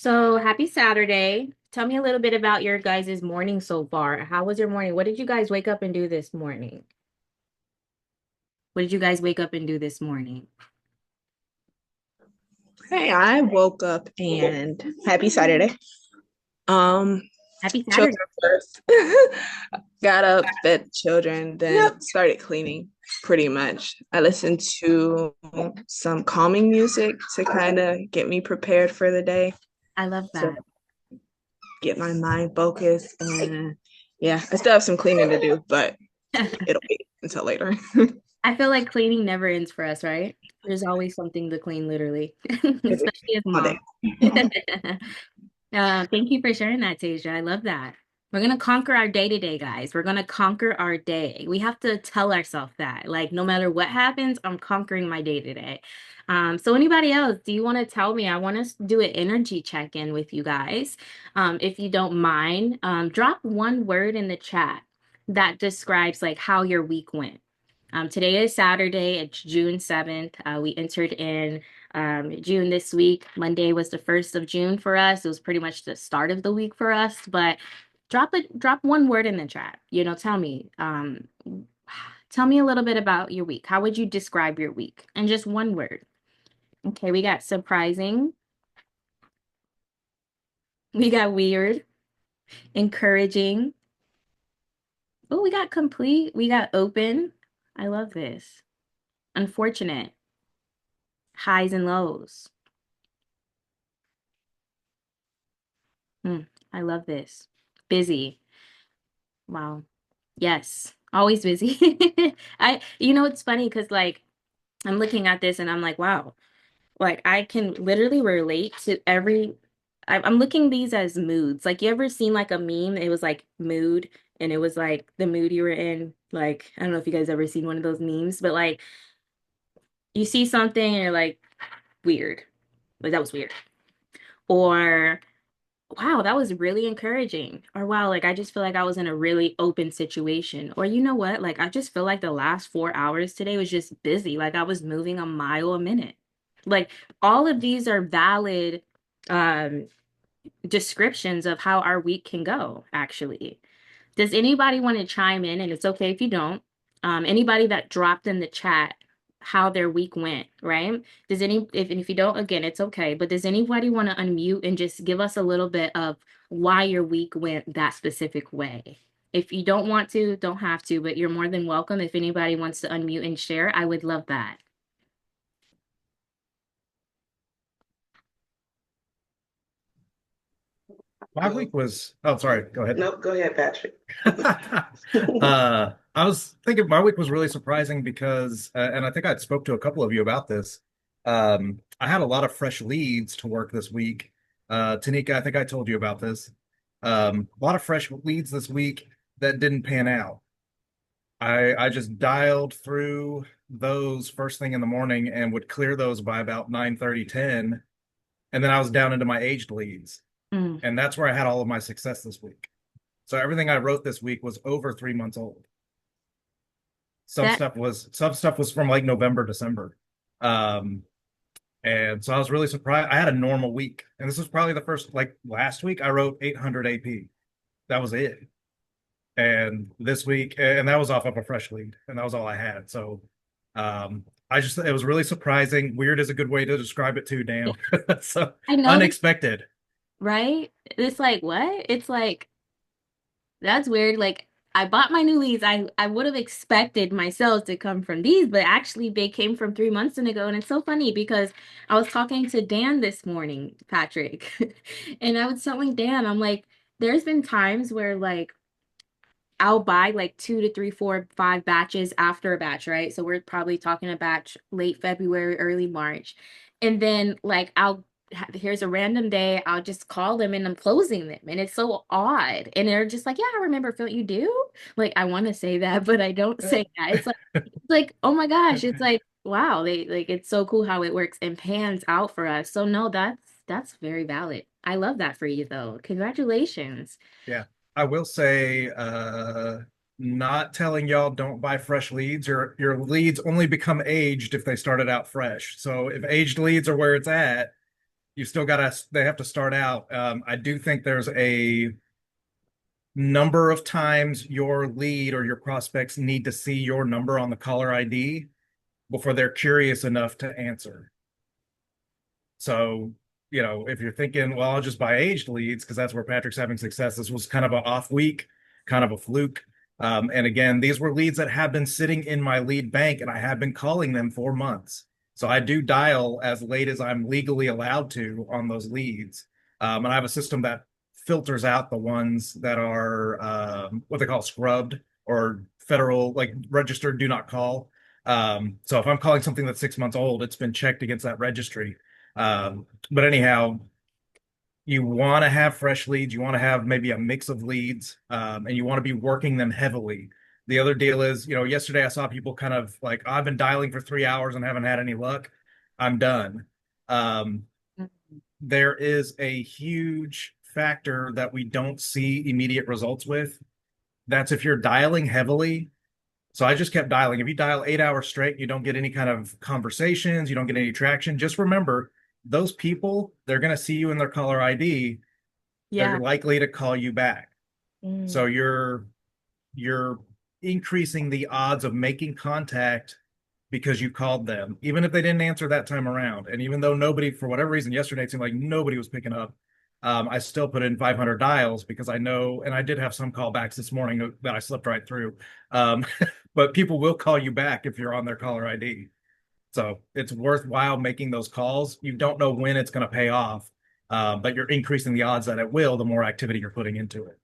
So happy Saturday. Tell me a little bit about your guys' morning so far. How was your morning? What did you guys wake up and do this morning? What did you guys wake up and do this morning? Hey, I woke up and happy Saturday. Um, Happy Saturday. Children first. Got up, fed children, then started cleaning pretty much. I listened to some calming music to kind of get me prepared for the day, I love to that. get my mind focused. And yeah, I still have some cleaning to do, but it'll wait until later. I feel like cleaning never ends for us, right? There's always something to clean, literally, especially as All day. mom. Thank you for sharing that, Tasia. I love that. We're gonna conquer our day today, guys. We're gonna conquer our day. We have to tell ourselves that. Like, no matter what happens, I'm conquering my day today. So anybody else, do you want to tell me? I want to do an energy check-in with you guys. If you don't mind, drop one word in the chat that describes like how your week went. Today is Saturday. It's June 7th. We entered in June this week. Monday was the 1st of June for us. It was pretty much the start of the week for us. But drop one word in the chat. Tell me a little bit about your week. How would you describe your week? And just one word. Okay, we got surprising, we got weird, encouraging. Oh, we got complete, we got open. I love this. Unfortunate, highs and lows. I love this. Busy. Wow. Yes. Always busy. It's funny because like I'm looking at this and I'm like, wow, like I can literally relate to I'm looking these as moods. Like you ever seen like a meme? It was like mood and it was like the mood you were in. Like, I don't know if you guys ever seen one of those memes, but like you see something and you're like, weird. Like that was weird. Or wow, that was really encouraging. Or wow, like I just feel like I was in a really open situation. Or you know what? Like I just feel like the last 4 hours today was just busy. Like I was moving a mile a minute. Like all of these are valid um descriptions of how our week can go, actually. Does anybody want to chime in? And it's okay if you don't. Anybody that dropped in the chat how their week went, right? If you don't, again, it's okay. But does anybody want to unmute and just give us a little bit of why your week went that specific way? If you don't want to, don't have to, but you're more than welcome. If anybody wants to unmute and share, I would love that. My week was, oh, sorry, go ahead. Nope, go ahead, Patrick. I was thinking my week was really surprising because, and I think I spoke to a couple of you about this. I had a lot of fresh leads to work this week. Tanika, I think I told you about this. A lot of fresh leads this week that didn't pan out. I just dialed through those first thing in the morning and would clear those by about 9:30, 10, and then I was down into my aged leads. Mm, And that's where I had all of my success this week. So everything I wrote this week was over 3 months old. that Some stuff was from like November, December. Um, and so I was really surprised. I had a normal week. And this was probably the first, like last week, I wrote 800 AP. That was it. And this week, and that was off of a fresh lead, and that was all I had. So it was really surprising. Weird is a good way to describe it too, Dan. So I know this, unexpected. right? It's like what? It's like that's weird. Like I bought my new leads. I would have expected my sales to come from these, but actually they came from 3 months ago. And it's so funny because I was talking to Dan this morning, Patrick, and I was telling Dan, I'm like, there's been times where like I'll buy like two to three, four, five batches after a batch, right? So we're probably talking a batch late February, early March. And then like here's a random day, I'll just call them and I'm closing them. And it's so odd. And they're just like, yeah, I remember Phil, you do? Like I want to say that, but I don't say that. It's like, oh my gosh, it's like, wow, they like it's so cool how it works and pans out for us. So no, that's very valid. I love that for you though. Congratulations. Yeah. I will say, not telling y'all don't buy fresh leads. Your leads only become aged if they started out fresh. So if aged leads are where it's at, You still gotta, they have to start out. I do think there's a number of times your lead or your prospects need to see your number on the caller ID before they're curious enough to answer. So, if you're thinking, well, I'll just buy aged leads because that's where Patrick's having success. This was kind of an off week, kind of a fluke. And again, these were leads that have been sitting in my lead bank and I have been calling them for months. So I do dial as late as I'm legally allowed to on those leads. And I have a system that filters out the ones that are what they call scrubbed or federal, like registered do not call. So if I'm calling something that's 6 months old, it's been checked against that registry. But anyhow, you want to have fresh leads. You want to have maybe a mix of leads, and you want to be working them heavily. The other deal is, yesterday I saw people kind of like, I've been dialing for 3 hours and haven't had any luck. I'm done. Um, there is a huge factor that we don't see immediate results with. That's if you're dialing heavily. So I just kept dialing. If you dial 8 hours straight, you don't get any kind of conversations, you don't get any traction. Just remember, those people, they're going to see you in their caller ID. Yeah. They're likely to call you back. So Mm. you're increasing the odds of making contact because you called them, even if they didn't answer that time around. And even though nobody, for whatever reason, yesterday it seemed like nobody was picking up, I still put in 500 dials because I know, and I did have some callbacks this morning that I slipped right through. But people will call you back if you're on their caller ID. So it's worthwhile making those calls. You don't know when it's going to pay off, but you're increasing the odds that it will the more activity you're putting into it.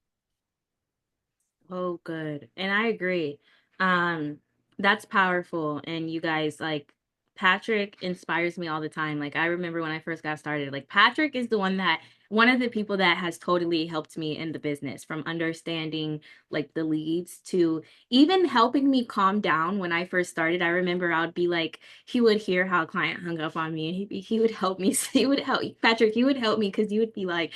Oh, good. And I agree. Um, that's powerful. And you guys, like, Patrick inspires me all the time. Like, I remember when I first got started, like, Patrick is one of the people that has totally helped me in the business from understanding like the leads to even helping me calm down when I first started. I remember I would be like, he would hear how a client hung up on me and he would help me. He would help Patrick, he would help me because he would be like,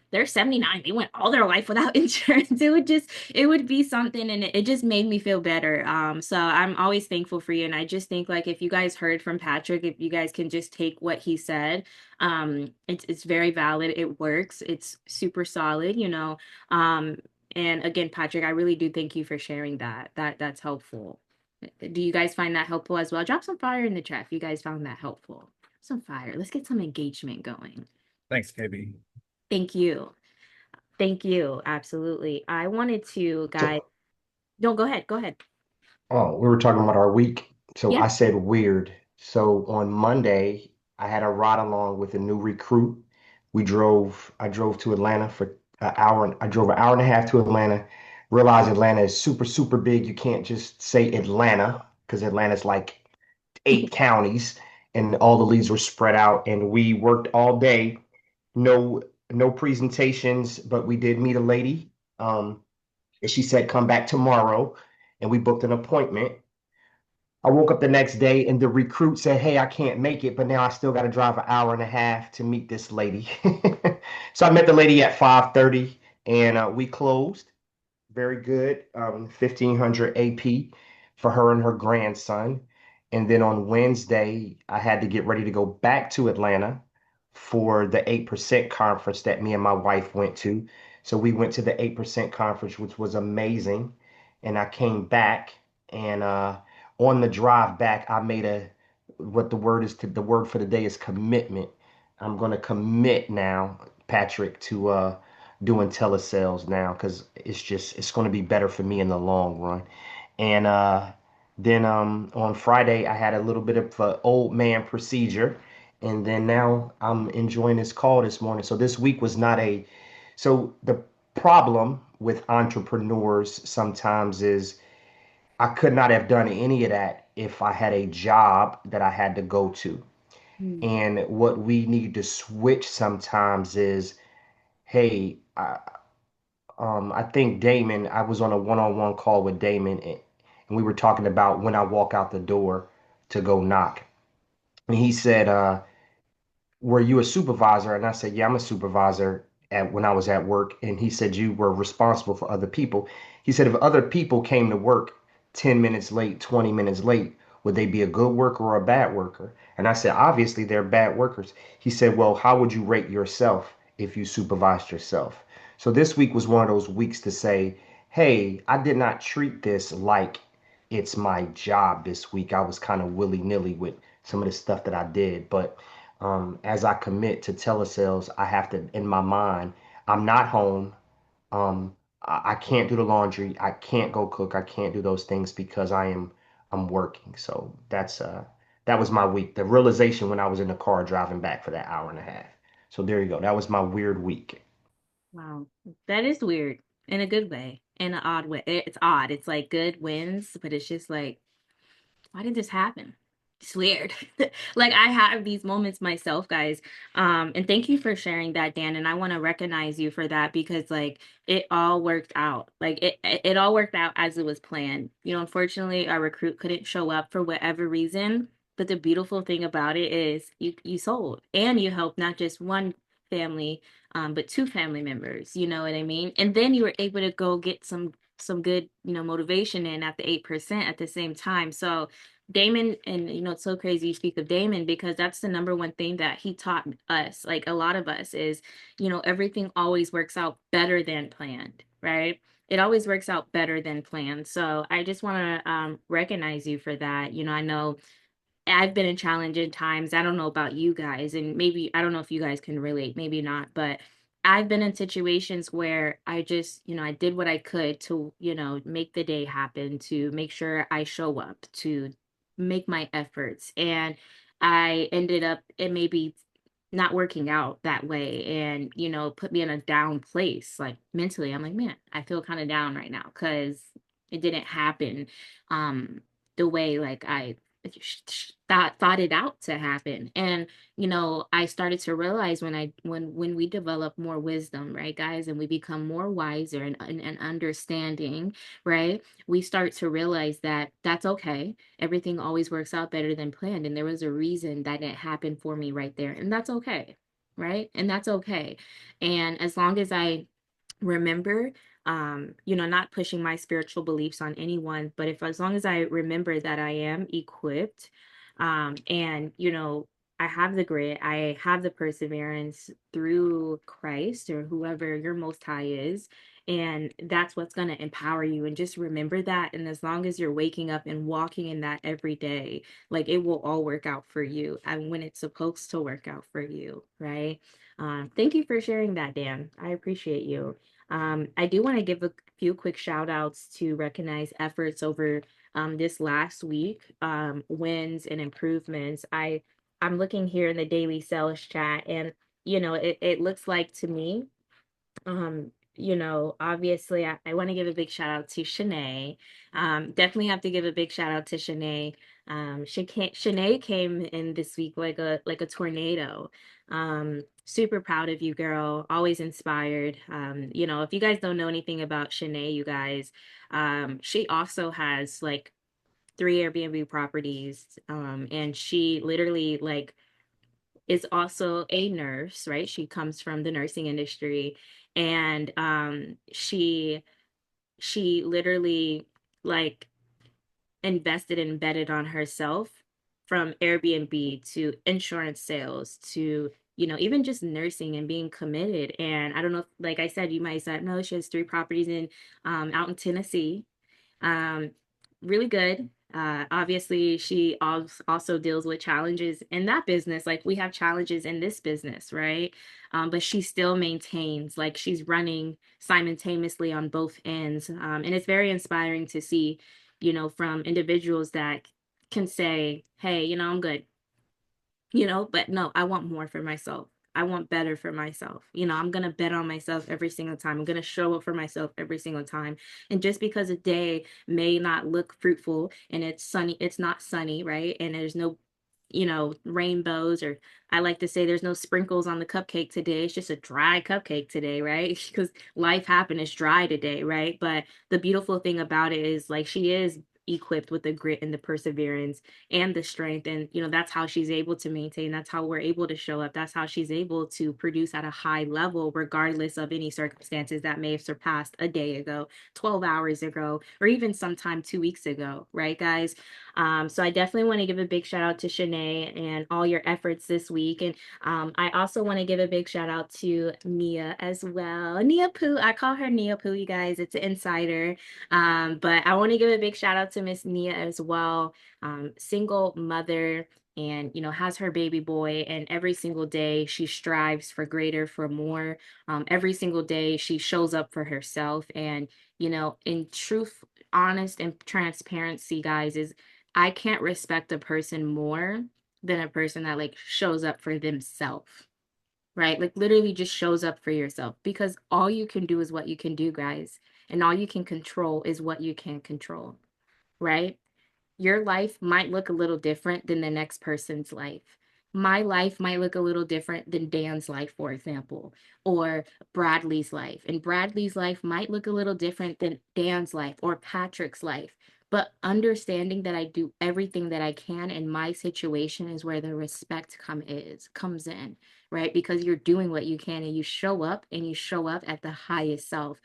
they're 79. They went all their life without insurance. It would be something and it just made me feel better. So I'm always thankful for you. And I just think like if you guys heard from Patrick, if you guys can just take what he said, it's very valid. It works. It's super solid, you know. Um, and again, Patrick, I really do thank you for sharing that. That's helpful. Do you guys find that helpful as well? Drop some fire in the chat if you guys found that helpful. Some fire. Let's get some engagement going. Thanks, KB. Thank you. Thank you. Absolutely. I wanted to, guys. So, No, go ahead. Go ahead. oh, we were talking about our week. So Yeah. I said weird. So on Monday, I had a ride along with a new recruit. I drove to Atlanta for an hour. I drove an hour and a half to Atlanta. Realized Atlanta is super, super big. You can't just say Atlanta because Atlanta's like 8 counties and all the leads were spread out. And we worked all day. No, no presentations, but we did meet a lady. And she said, come back tomorrow. And we booked an appointment. I woke up the next day and the recruit said, hey, I can't make it, but now I still got to drive an hour and a half to meet this lady. So I met the lady at 5:30 and we closed. Very good. 1500 AP for her and her grandson. And then on Wednesday, I had to get ready to go back to Atlanta for the 8% conference that me and my wife went to. So we went to the 8% conference, which was amazing. And I came back and on the drive back, I made what the word for the day is commitment. I'm going to commit now, Patrick, to doing telesales now because it's going to be better for me in the long run. And then on Friday I had a little bit of an old man procedure, and then now I'm enjoying this call this morning. So this week was not a so the problem with entrepreneurs sometimes is I could not have done any of that if I had a job that I had to go to. Hmm. And what we need to switch sometimes is, hey, I think Damon, I was on a one-on-one call with Damon and we were talking about when I walk out the door to go knock. And he said, were you a supervisor? And I said, yeah, I'm a supervisor at when I was at work. And he said, you were responsible for other people. He said, if other people came to work 10 minutes late, 20 minutes late, Would they be a good worker or a bad worker? And I said, obviously they're bad workers. He said, well, how would you rate yourself if you supervised yourself? So this week was one of those weeks to say, hey, I did not treat this like it's my job this week. I was kind of willy-nilly with some of the stuff that I did. But as I commit to telesales, I have to, in my mind, I'm not home. I can't do the laundry. I can't go cook. I can't do those things because I'm working. So that was my week. The realization when I was in the car driving back for that hour and a half. So there you go. That was my weird week. Wow. That is weird in a good way, in an odd way. It's odd. It's like good wins, but it's just like, why did this happen? It's weird. Like I have these moments myself, guys. And thank you for sharing that, Dan. And I want to recognize you for that because like it all worked out. Like it all worked out as it was planned. You know, unfortunately, our recruit couldn't show up for whatever reason. But the beautiful thing about it is you sold and you helped not just one family, but two family members. You know what I mean? And then you were able to go get some good, motivation in at the 8% at the same time. So Damon, and it's so crazy you speak of Damon because that's the number one thing that he taught us, like a lot of us, is, everything always works out better than planned, right? It always works out better than planned. So I just want to recognize you for that. I know I've been in challenging times. I don't know about you guys, and maybe I don't know if you guys can relate, maybe not, but I've been in situations where I just, I did what I could to, make the day happen, to make sure I show up, to make my efforts. And I ended up, it maybe not working out that way and, put me in a down place. Like mentally, I'm like, man, I feel kind of down right now because it didn't happen the way like I thought it out to happen. And I started to realize when we develop more wisdom, right, guys, and we become more wiser and understanding, right, we start to realize that that's okay. Everything always works out better than planned, and there was a reason that it happened for me right there, and that's okay, right? And that's okay. And as long as I remember, not pushing my spiritual beliefs on anyone, but if as long as I remember that I am equipped, and I have the grit, I have the perseverance through Christ or whoever your most high is, and that's what's going to empower you. And just remember that. And as long as you're waking up and walking in that every day, like it will all work out for you and when it's supposed to work out for you, right? Thank you for sharing that, Dan. I appreciate you. I do want to give a few quick shout outs to recognize efforts over this last week, wins and improvements. I'm looking here in the daily sales chat, and it looks like to me, obviously I want to give a big shout out to Shanae. Definitely have to give a big shout out to Shanae. Shanae came in this week like a tornado. Super proud of you, girl. Always inspired. If you guys don't know anything about Shanae, you guys, she also has like 3 Airbnb properties. And she literally like is also a nurse, right? She comes from the nursing industry, and she literally like invested and betted on herself from Airbnb to insurance sales to even just nursing and being committed. And I don't know if, like I said, you might say no, she has 3 properties in out in Tennessee, um, really good. Obviously, she also deals with challenges in that business. Like we have challenges in this business, right? But she still maintains, like she's running simultaneously on both ends. And it's very inspiring to see, from individuals that can say, hey, I'm good, but no, I want more for myself. I want better for myself. I'm going to bet on myself every single time. I'm going to show up for myself every single time. And just because a day may not look fruitful and it's sunny, it's not sunny, right? And there's no, rainbows, or I like to say there's no sprinkles on the cupcake today. It's just a dry cupcake today, right? Because life happened, it's dry today, right? But the beautiful thing about it is like she is equipped with the grit and the perseverance and the strength. And, that's how she's able to maintain. That's how we're able to show up. That's how she's able to produce at a high level, regardless of any circumstances that may have surpassed a day ago, 12 hours ago, or even sometime 2 weeks ago. Right, guys? So I definitely want to give a big shout out to Shanae and all your efforts this week. And I also want to give a big shout out to Nia as well. Nia Poo, I call her Nia Poo, you guys. It's an insider. But I want to give a big shout out to Miss Nia as well. Single mother and has her baby boy, and every single day she strives for greater, for more. Every single day she shows up for herself, and in truth, honest and transparency, guys, is I can't respect a person more than a person that like shows up for themselves, right? Like literally just shows up for yourself, because all you can do is what you can do, guys. And all you can control is what you can control, right? Your life might look a little different than the next person's life. My life might look a little different than Dan's life, for example, or Bradley's life. And Bradley's life might look a little different than Dan's life or Patrick's life. But understanding that I do everything that I can in my situation is where the respect comes in, right? Because you're doing what you can, and you show up, and you show up at the highest self.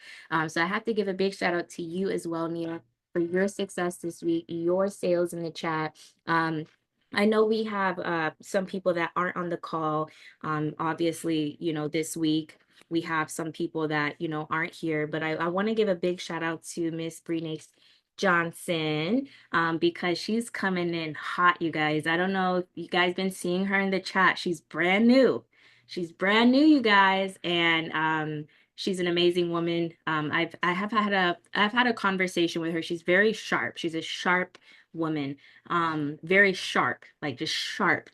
So I have to give a big shout out to you as well, Nia, for your success this week, your sales in the chat. I know we have some people that aren't on the call. Obviously, this week we have some people that, aren't here, but I want to give a big shout out to Miss Brene Johnson, because she's coming in hot, you guys. I don't know if you guys been seeing her in the chat. She's brand new. She's brand new, you guys, and she's an amazing woman. I've had a conversation with her. She's very sharp. She's a sharp woman. Very sharp, like just shark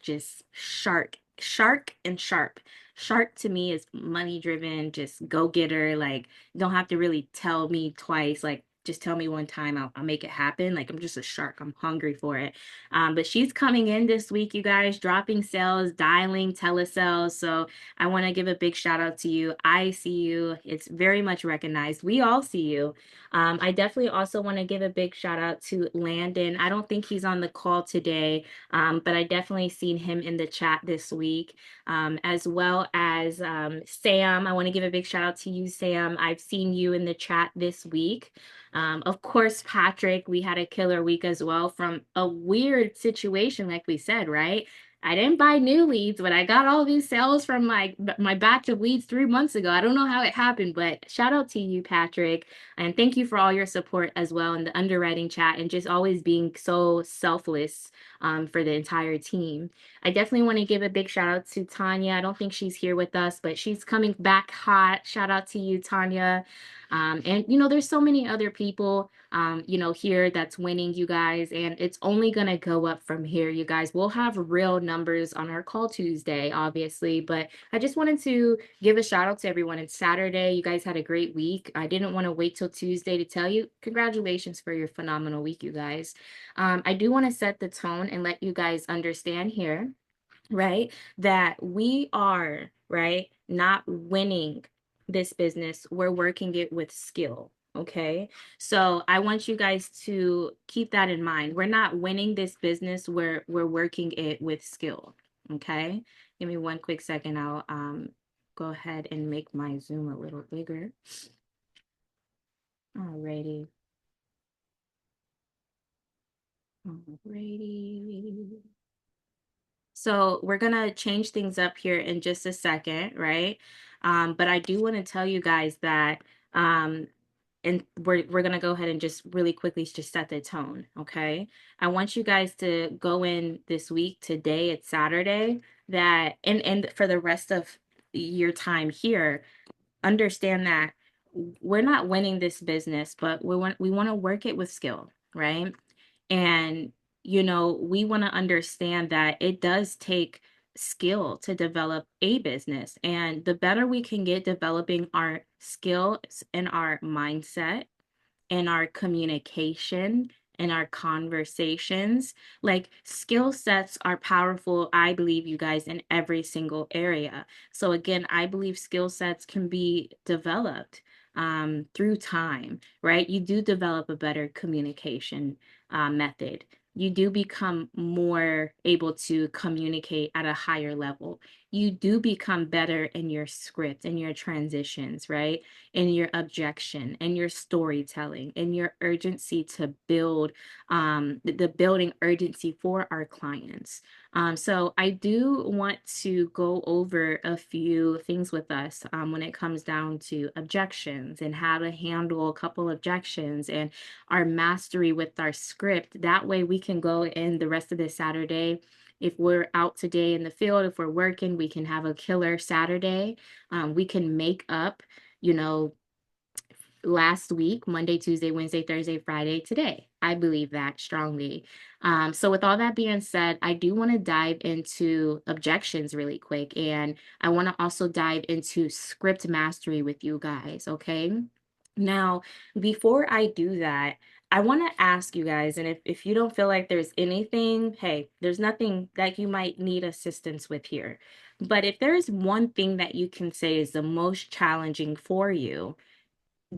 and sharp. Shark to me is money driven, just go getter. Like, you don't have to really tell me twice. Like, just tell me one time, I'll make it happen. Like, I'm just a shark. I'm hungry for it. But she's coming in this week, you guys, dropping sales, dialing telesales. So I want to give a big shout out to you. I see you. It's very much recognized. We all see you. I definitely also want to give a big shout out to Landon. I don't think he's on the call today, but I definitely seen him in the chat this week, as well as Sam. I want to give a big shout out to you, Sam. I've seen you in the chat this week. Of course, Patrick, we had a killer week as well from a weird situation, like we said, right? I didn't buy new leads, but I got all these sales from my batch of leads 3 months ago. I don't know how it happened, but shout out to you, Patrick. And thank you for all your support as well in the underwriting chat, and just always being so selfless for the entire team. I definitely want to give a big shout out to Tanya. I don't think she's here with us, but she's coming back hot. Shout out to you, Tanya. And there's so many other people, here that's winning, you guys, and it's only gonna go up from here, you guys. We'll have real numbers on our call Tuesday, obviously, but I just wanted to give a shout out to everyone. It's Saturday. You guys had a great week. I didn't want to wait till Tuesday to tell you. Congratulations for your phenomenal week, you guys. I do want to set the tone and let you guys understand here, right, that we are, right, not winning this business. We're working it with skill. Okay. So I want you guys to keep that in mind. We're not winning this business. We're working it with skill. Okay. Give me one quick second. I'll go ahead and make my Zoom a little bigger. Alrighty. Alrighty. So we're gonna change things up here in just a second, right? But I do want to tell you guys that, and we're gonna go ahead and just really quickly just set the tone, okay? I want you guys to go in this week. Today, it's Saturday, that and for the rest of your time here, understand that we're not winning this business, but we want to work it with skill, right? And we want to understand that it does take skill to develop a business. And the better we can get developing our skills and our mindset and our communication and our conversations, like, skill sets are powerful, I believe, you guys, in every single area. So again, I believe skill sets can be developed through time, right? You do develop a better communication method, you do become more able to communicate at a higher level. You do become better in your script and your transitions, right? In your objection and your storytelling and your urgency to build the building urgency for our clients. So I do want to go over a few things with us when it comes down to objections and how to handle a couple objections and our mastery with our script. That way we can go in the rest of this Saturday. If we're out today in the field, if we're working, we can have a killer Saturday. We can make up, you know, last week, Monday, Tuesday, Wednesday, Thursday, Friday, today. I believe that strongly. So with all that being said, I do want to dive into objections really quick. And I want to also dive into script mastery with you guys, okay? Now, before I do that, I want to ask you guys, and if you don't feel like there's anything, hey, there's nothing that you might need assistance with here. But if there is one thing that you can say is the most challenging for you,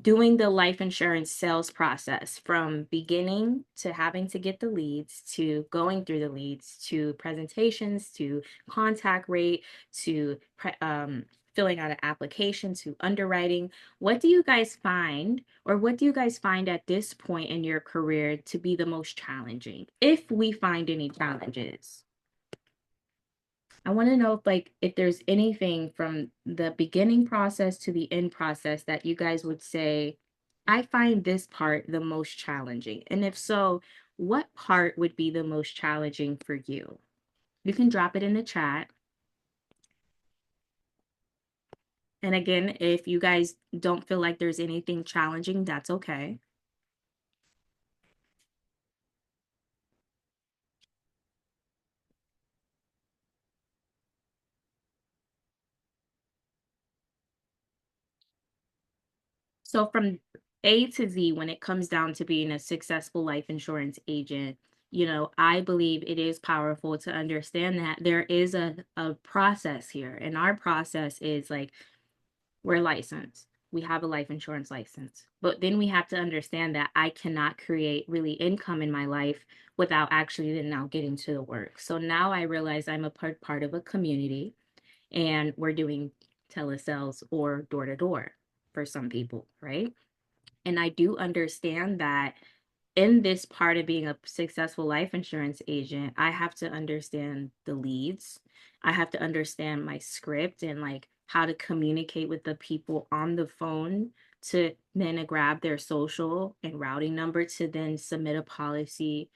doing the life insurance sales process from beginning to having to get the leads to going through the leads to presentations to contact rate to filling out an application to underwriting. What do you guys find, or what do you guys find at this point in your career to be the most challenging, if we find any challenges? I want to know if there's anything from the beginning process to the end process that you guys would say, I find this part the most challenging. And if so, what part would be the most challenging for you? You can drop it in the chat. And again, if you guys don't feel like there's anything challenging, that's okay. So from A to Z, when it comes down to being a successful life insurance agent, I believe it is powerful to understand that there is a process here. And our process is like, we're licensed. We have a life insurance license. But then we have to understand that I cannot create really income in my life without actually then now getting to the work. So now I realize I'm a part of a community, and we're doing telesales or door to door for some people, right? And I do understand that in this part of being a successful life insurance agent, I have to understand the leads. I have to understand my script and like how to communicate with the people on the phone to then grab their social and routing number to then submit a policy.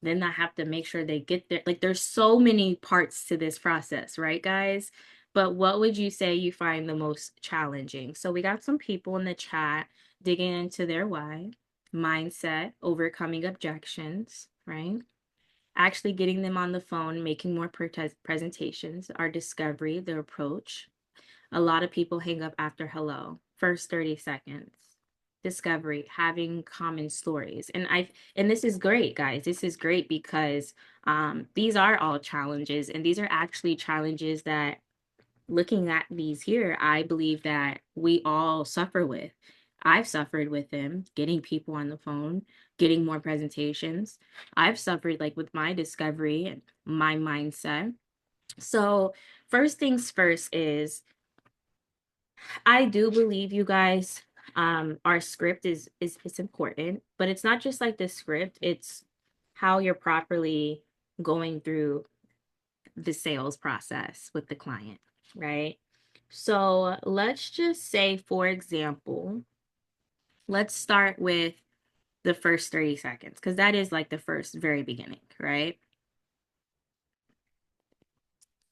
Then I have to make sure they get there. Like there's so many parts to this process, right, guys? But what would you say you find the most challenging? So we got some people in the chat digging into their why, mindset, overcoming objections, right? Actually getting them on the phone, making more presentations, our discovery, their approach. A lot of people hang up after hello, first 30 seconds. Discovery, having common stories. And this is great, guys. This is great because these are all challenges, and these are actually challenges that, looking at these here, I believe that we all suffer with. I've suffered with them, getting people on the phone, getting more presentations. I've suffered like with my discovery and my mindset. So, first things first is, I do believe, you guys, our script is it's important, but it's not just like the script, it's how you're properly going through the sales process with the client, right? So let's just say, for example, let's start with the first 30 seconds, because that is like the first very beginning, right?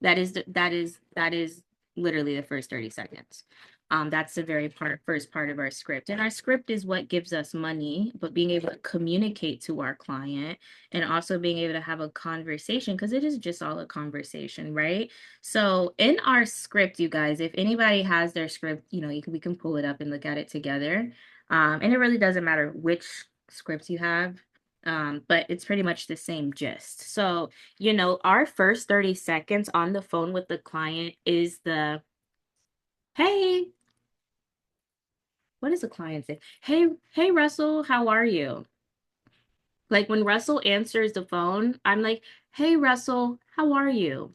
That is literally the first 30 seconds. That's the first part of our script. And our script is what gives us money, but being able to communicate to our client and also being able to have a conversation, because it is just all a conversation, right? So in our script, you guys, if anybody has their script, we can pull it up and look at it together. And it really doesn't matter which script you have. But it's pretty much the same gist. So, our first 30 seconds on the phone with the client is hey, what does the client say? Hey, Russell, how are you? Like when Russell answers the phone, I'm like, hey, Russell, how are you?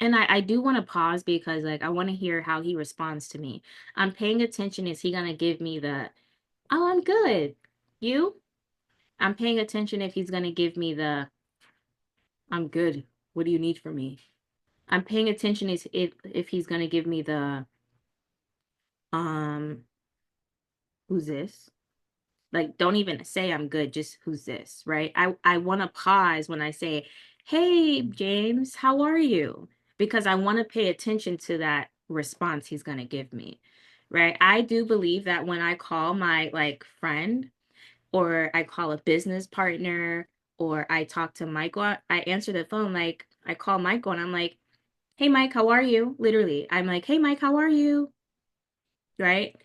And I do want to pause because like I want to hear how he responds to me. I'm paying attention. Is he gonna give me the, oh, I'm good. You? I'm paying attention if he's gonna give me the, I'm good. What do you need from me? I'm paying attention is if he's gonna give me the, um, who's this? Like, don't even say I'm good, just who's this, right? I want to pause when I say, "Hey, James, how are you?" Because I want to pay attention to that response he's going to give me, right? I do believe that when I call my like friend or I call a business partner or I talk to Michael, I answer the phone like I call Michael and I'm like, "Hey, Mike, how are you?" Literally, I'm like, "Hey, Mike, how are you?" Right?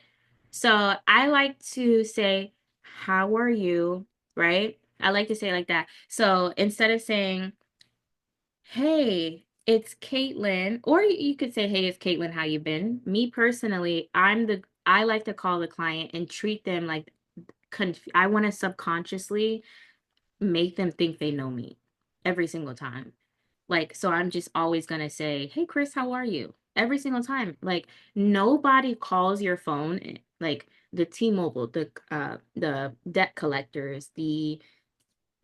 So I like to say, how are you? Right? I like to say it like that. So instead of saying, hey, it's Caitlin, or you could say, hey, it's Caitlin, how you been? Me personally, I like to call the client and treat them like I want to subconsciously make them think they know me every single time. Like, so I'm just always gonna say, "Hey Chris, how are you?" Every single time. Like, nobody calls your phone, like the T-Mobile, the debt collectors, the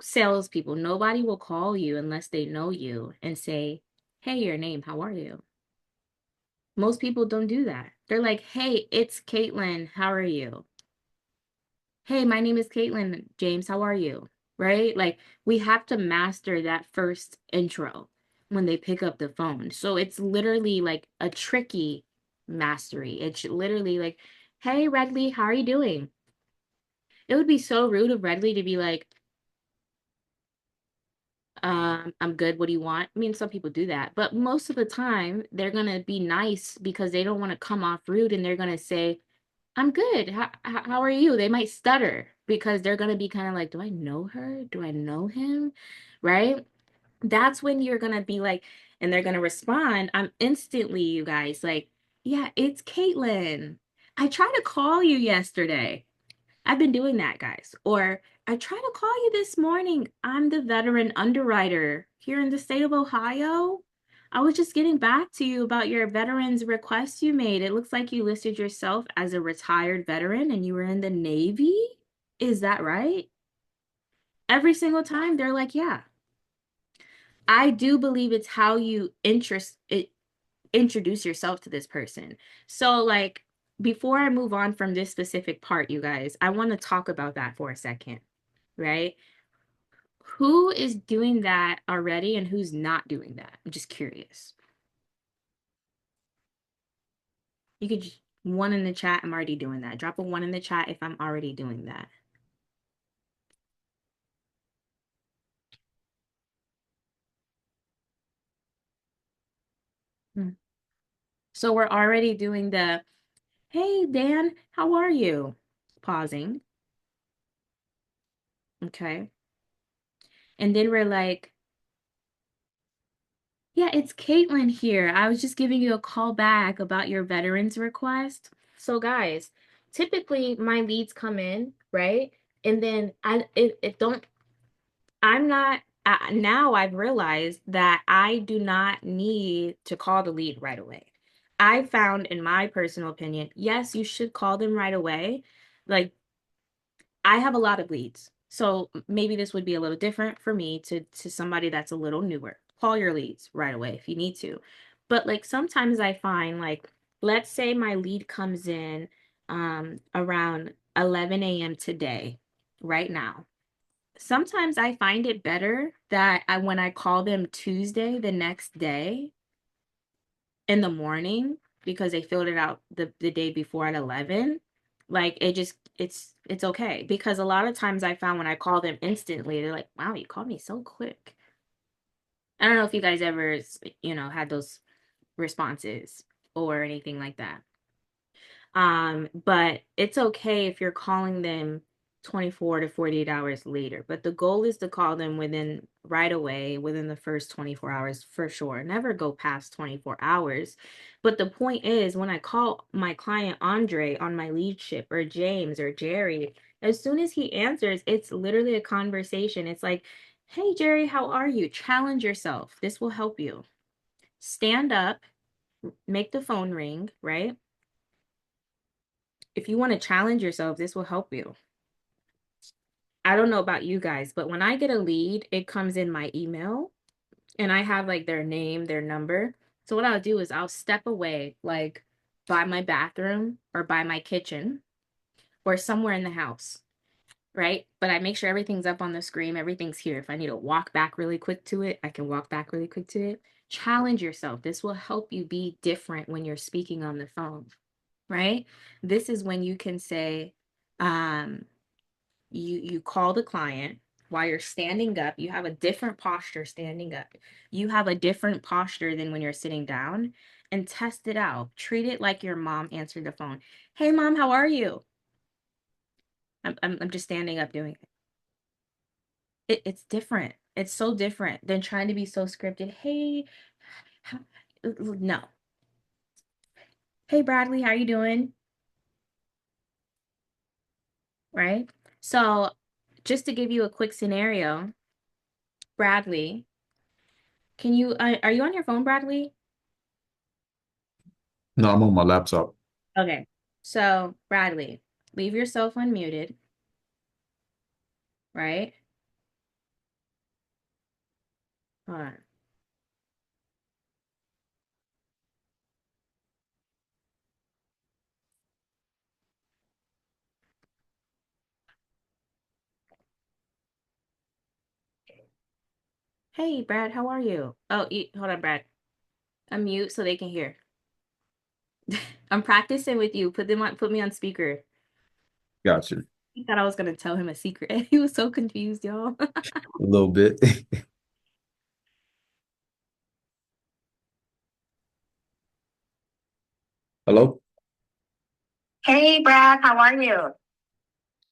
salespeople. Nobody will call you unless they know you and say, "Hey, your name, how are you?" Most people don't do that. They're like, "Hey, it's Caitlin, how are you?" Hey, my name is Caitlin. James, how are you? Right? Like we have to master that first intro when they pick up the phone. So it's literally like a tricky mastery. It's literally like, hey, Redley, how are you doing? It would be so rude of Redley to be like, I'm good. What do you want? I mean, some people do that, but most of the time they're gonna be nice because they don't want to come off rude and they're gonna say, I'm good. How are you? They might stutter because they're going to be kind of like, do I know her? Do I know him? Right? That's when you're going to be like, and they're going to respond. I'm instantly, you guys, like, yeah, it's Caitlin. I tried to call you yesterday. I've been doing that, guys. Or I tried to call you this morning. I'm the veteran underwriter here in the state of Ohio. I was just getting back to you about your veterans request you made. It looks like you listed yourself as a retired veteran and you were in the Navy. Is that right? Every single time they're like, yeah. I do believe it's how you introduce yourself to this person. So like before I move on from this specific part, you guys, I want to talk about that for a second, right? Who is doing that already and who's not doing that? I'm just curious. You could just one in the chat. I'm already doing that. Drop a one in the chat if I'm already doing that. Hmm. So we're already doing the, hey, Dan, how are you? Pausing. Okay. And then we're like, yeah, it's Caitlin here. I was just giving you a call back about your veterans request. So, guys, typically my leads come in, right? And then it don't, I'm not, now I've realized that I do not need to call the lead right away. I found, in my personal opinion, yes, you should call them right away. Like, I have a lot of leads. So maybe this would be a little different for me to somebody that's a little newer. Call your leads right away if you need to. But like sometimes I find like let's say my lead comes in around 11 a.m. today, right now. Sometimes I find it better that when I call them Tuesday the next day in the morning because they filled it out the day before at 11, like it's okay because a lot of times I found when I call them instantly they're like, wow, you called me so quick. I don't know if you guys ever had those responses or anything like that. But it's okay if you're calling them 24 to 48 hours later. But the goal is to call them within right away, within the first 24 hours for sure. Never go past 24 hours. But the point is, when I call my client Andre on my lead ship or James or Jerry, As soon as he answers, it's literally a conversation. It's like, hey, Jerry, how are you? Challenge yourself. This will help you. Stand up, make the phone ring, right? If you want to challenge yourself, this will help you. I don't know about you guys, but when I get a lead, it comes in my email and I have like their name, their number. So what I'll do is I'll step away, like by my bathroom or by my kitchen or somewhere in the house, right? But I make sure everything's up on the screen, everything's here. If I need to walk back really quick to it, I can walk back really quick to it. Challenge yourself. This will help you be different when you're speaking on the phone, right? This is when you can say, um, you call the client while you're standing up. You have a different posture standing up. You have a different posture than when you're sitting down, and test it out. Treat it like your mom answered the phone. Hey mom, how are you? I'm just standing up doing it. It's different. It's so different than trying to be so scripted. Hey, no. Hey Bradley, how you doing? Right? So just to give you a quick scenario, Bradley, can you are you on your phone, Bradley? No, I'm on my laptop. Okay. So, Bradley, leave yourself unmuted, right? Hold on. Hey, Brad, how are you? Oh, hold on, Brad. Unmute so they can hear. I'm practicing with you. Put me on speaker. Gotcha. He thought I was gonna tell him a secret. He was so confused, y'all. A little bit. Hello? Hey Brad, how are you?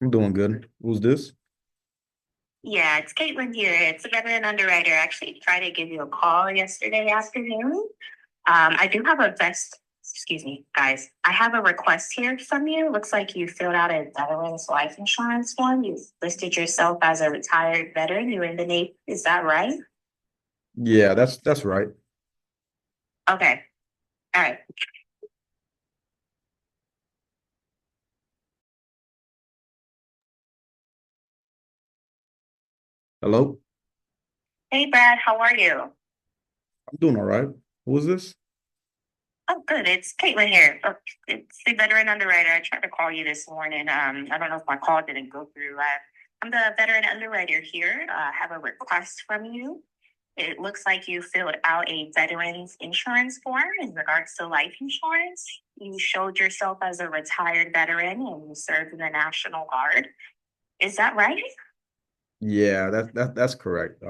I'm doing good. Who's this? Yeah, it's Caitlin here. It's a veteran underwriter. I actually tried to give you a call yesterday afternoon. I do have a excuse me, guys. I have a request here from you. Looks like you filled out a veteran's life insurance form. You've listed yourself as a retired veteran. You're in the Navy. Is that right? Yeah, that's right. Okay. All right. Hello? Hey Brad, how are you? I'm doing all right. Who's this? Oh, good. It's Caitlin here. Oh, it's the veteran underwriter. I tried to call you this morning. I don't know if my call didn't go through. I'm the veteran underwriter here. I have a request from you. It looks like you filled out a veteran's insurance form in regards to life insurance. You showed yourself as a retired veteran and you served in the National Guard. Is that right? Yeah, that's correct.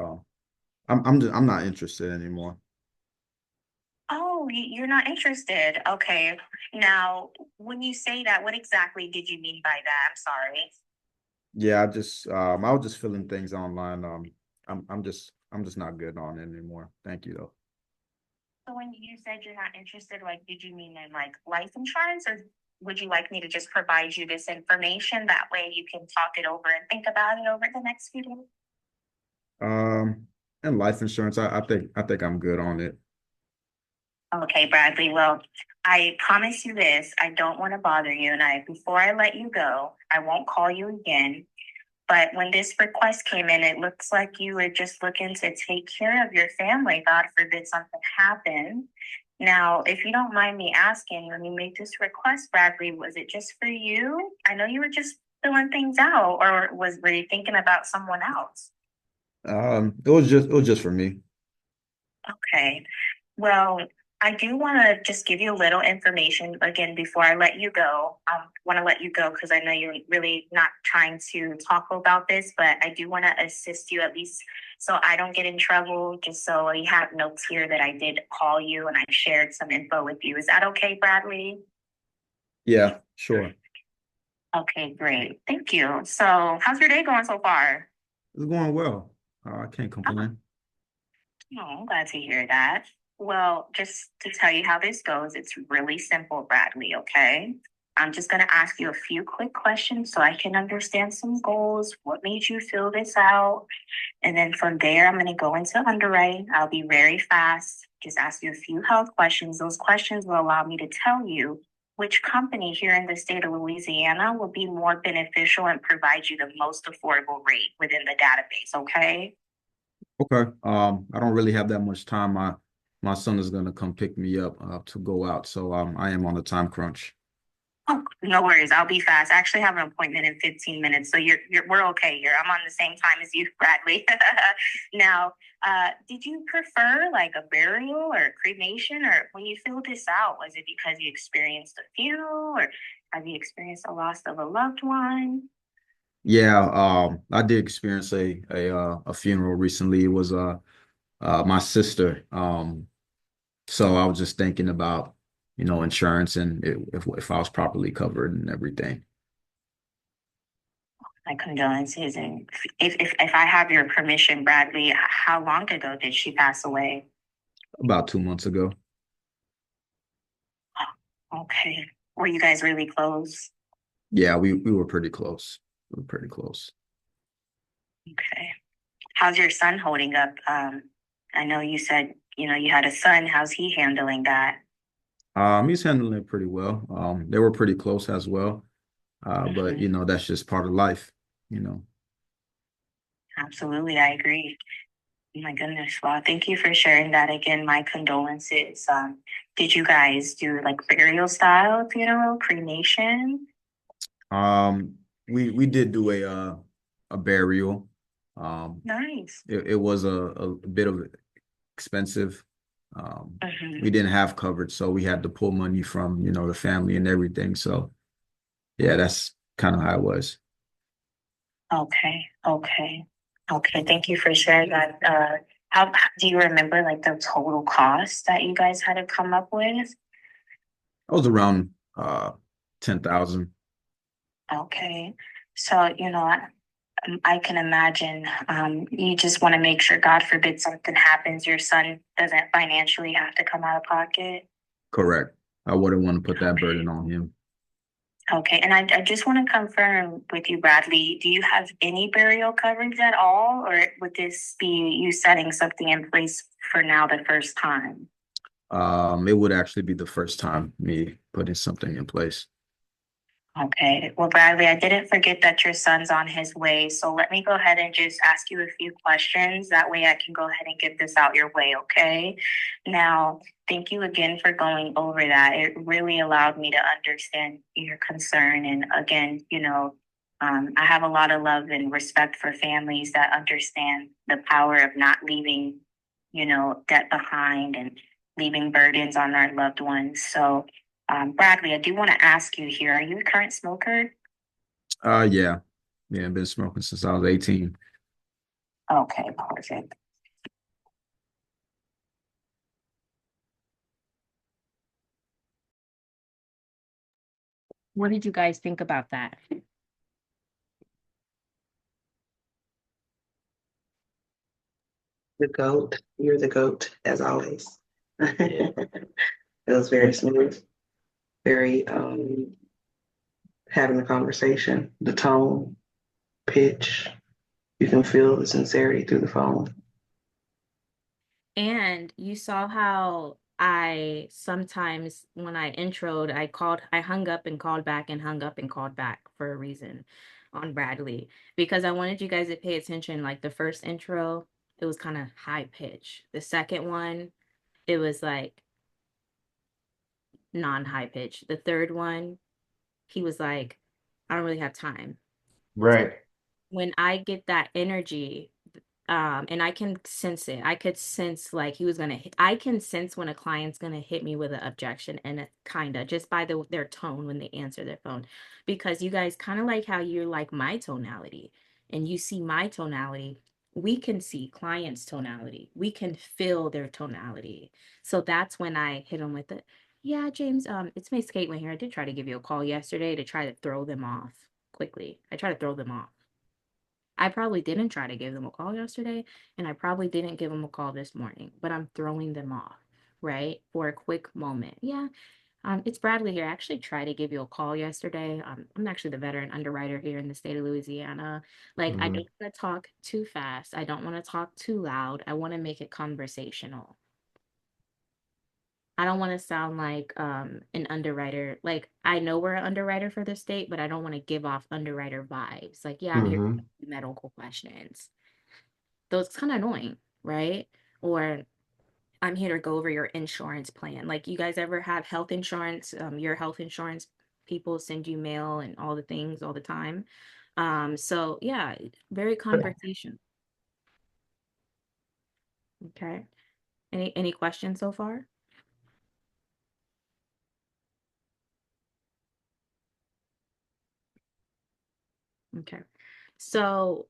I'm not interested anymore. Oh, you're not interested. Okay. Now, when you say that, what exactly did you mean by that? I'm sorry. Yeah, I was just filling things online. I'm just not good on it anymore. Thank you though. So when you said you're not interested, like, did you mean in like life insurance, or would you like me to just provide you this information? That way you can talk it over and think about it over the next few days. And life insurance, I think I'm good on it. Okay, Bradley. Well, I promise you this. I don't want to bother you, and before I let you go, I won't call you again. But when this request came in, it looks like you were just looking to take care of your family. God forbid something happened. Now, if you don't mind me asking, when you made this request, Bradley, was it just for you? I know you were just filling things out, or were you thinking about someone else? It was just for me. Okay. Well, I do want to just give you a little information again before I let you go. I want to let you go because I know you're really not trying to talk about this, but I do want to assist you at least so I don't get in trouble, just so you have notes here that I did call you and I shared some info with you. Is that okay, Bradley? Yeah, sure. Okay, great. Thank you. So, how's your day going so far? It's going well. I can't complain. Oh, I'm glad to hear that. Well, just to tell you how this goes, it's really simple, Bradley, okay? I'm just going to ask you a few quick questions so I can understand some goals. What made you fill this out? And then from there, I'm going to go into underwriting. I'll be very fast, just ask you a few health questions. Those questions will allow me to tell you which company here in the state of Louisiana will be more beneficial and provide you the most affordable rate within the database. Okay. Okay. I don't really have that much time. My son is gonna come pick me up to go out, so I am on a time crunch. Oh, no worries. I'll be fast. I actually have an appointment in 15 minutes, so we're okay here. I'm on the same time as you, Bradley. Now, did you prefer like a burial or a cremation, or when you filled this out, was it because you experienced a funeral, or have you experienced a loss of a loved one? Yeah, I did experience a funeral recently. It was my sister. So I was just thinking about, insurance and if I was properly covered and everything. My condolences, and if I have your permission, Bradley, how long ago did she pass away? About 2 months ago. Okay. Were you guys really close? Yeah, we were pretty close. We were pretty close. Okay. How's your son holding up? I know you said, you had a son. How's he handling that? He's handling it pretty well. They were pretty close as well. But Mhm. that's just part of life, you know. Absolutely, I agree. Oh my goodness. Well, thank you for sharing that again. My condolences. Did you guys do like burial style funeral, cremation? Um, we did do a burial. Nice. It was a bit of expensive. Hmm. We didn't have coverage, so we had to pull money from, the family and everything. So yeah, that's kind of how it was. Okay. Okay. Okay. Thank you for sharing that. How do you remember like the total cost that you guys had to come up with? I was around 10,000. Okay. So, I can imagine you just want to make sure, God forbid, something happens, your son doesn't financially have to come out of pocket. Correct. I wouldn't want to put that burden on him. Okay. And I just want to confirm with you, Bradley, do you have any burial coverage at all? Or would this be you setting something in place for now the first time? It would actually be the first time me putting something in place. Okay. Well, Bradley, I didn't forget that your son's on his way. So let me go ahead and just ask you a few questions. That way I can go ahead and get this out your way. Okay. Now, thank you again for going over that. It really allowed me to understand your concern. And again, I have a lot of love and respect for families that understand the power of not leaving, debt behind and leaving burdens on our loved ones. So, Bradley, I do want to ask you here, are you a current smoker? Yeah. Yeah, I've been smoking since I was 18. Okay, perfect. What did you guys think about that? The goat. You're the goat, as always. It was very smooth, very having a conversation, the tone, pitch. You can feel the sincerity through the phone. And you saw how I sometimes, when I introed, I hung up and called back and hung up and called back for a reason on Bradley because I wanted you guys to pay attention. Like the first intro, it was kind of high pitch. The second one, it was like non-high pitch. The third one, he was like, I don't really have time. Right. When I get that energy, and I can sense it. I could sense like he was gonna hit, I can sense when a client's gonna hit me with an objection and a kinda just by their tone when they answer their phone. Because you guys kind of like how you're like my tonality and you see my tonality. We can see clients' tonality. We can feel their tonality. So that's when I hit them with it. Yeah, James, it's Miss Caitlin here. I did try to give you a call yesterday to try to throw them off quickly. I try to throw them off. I probably didn't try to give them a call yesterday, and I probably didn't give them a call this morning, but I'm throwing them off, right? For a quick moment. Yeah, It's Bradley here. I actually tried to give you a call yesterday. I'm actually the veteran underwriter here in the state of Louisiana. Like, I Hmm. don't want to talk too fast. I don't want to talk too loud. I want to make it conversational. I don't want to sound like an underwriter. Like, I know we're an underwriter for the state, but I don't want to give off underwriter vibes. Like, yeah, I'm here Hmm. for medical questions. Those kind of annoying, right? Or I'm here to go over your insurance plan. Like, you guys ever have health insurance? Your health insurance people send you mail and all the things all the time. So yeah, very conversation. Okay. Any questions so far? Okay. So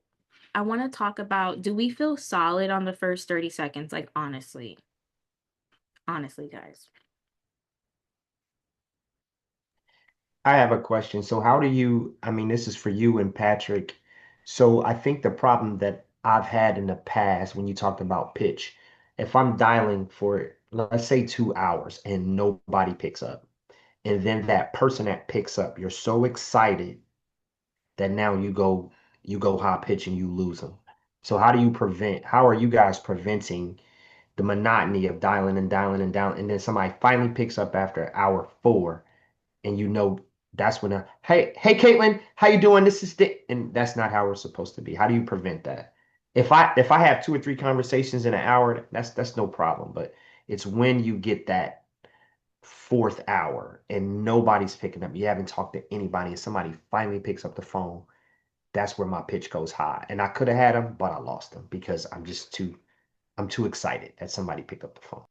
I want to talk about, do we feel solid on the first 30 seconds? Like, honestly, honestly, guys. I have a question. So how do you, I mean, this is for you and Patrick. So I think the problem that I've had in the past when you talked about pitch, if I'm dialing for, let's say 2 hours and nobody picks up, and then that person that picks up, you're so excited that now you go high pitch and you lose them. So how are you guys preventing the monotony of dialing and dialing and dialing, and then somebody finally picks up after hour 4, and that's when hey Caitlin, how you doing? This is the and that's not how we're supposed to be. How do you prevent that? If I have 2 or 3 conversations in an hour, that's no problem. But it's when you get that fourth hour and nobody's picking up, you haven't talked to anybody, and somebody finally picks up the phone. That's where my pitch goes high. And I could have had them, but I lost them because I'm too excited that somebody picked up the phone.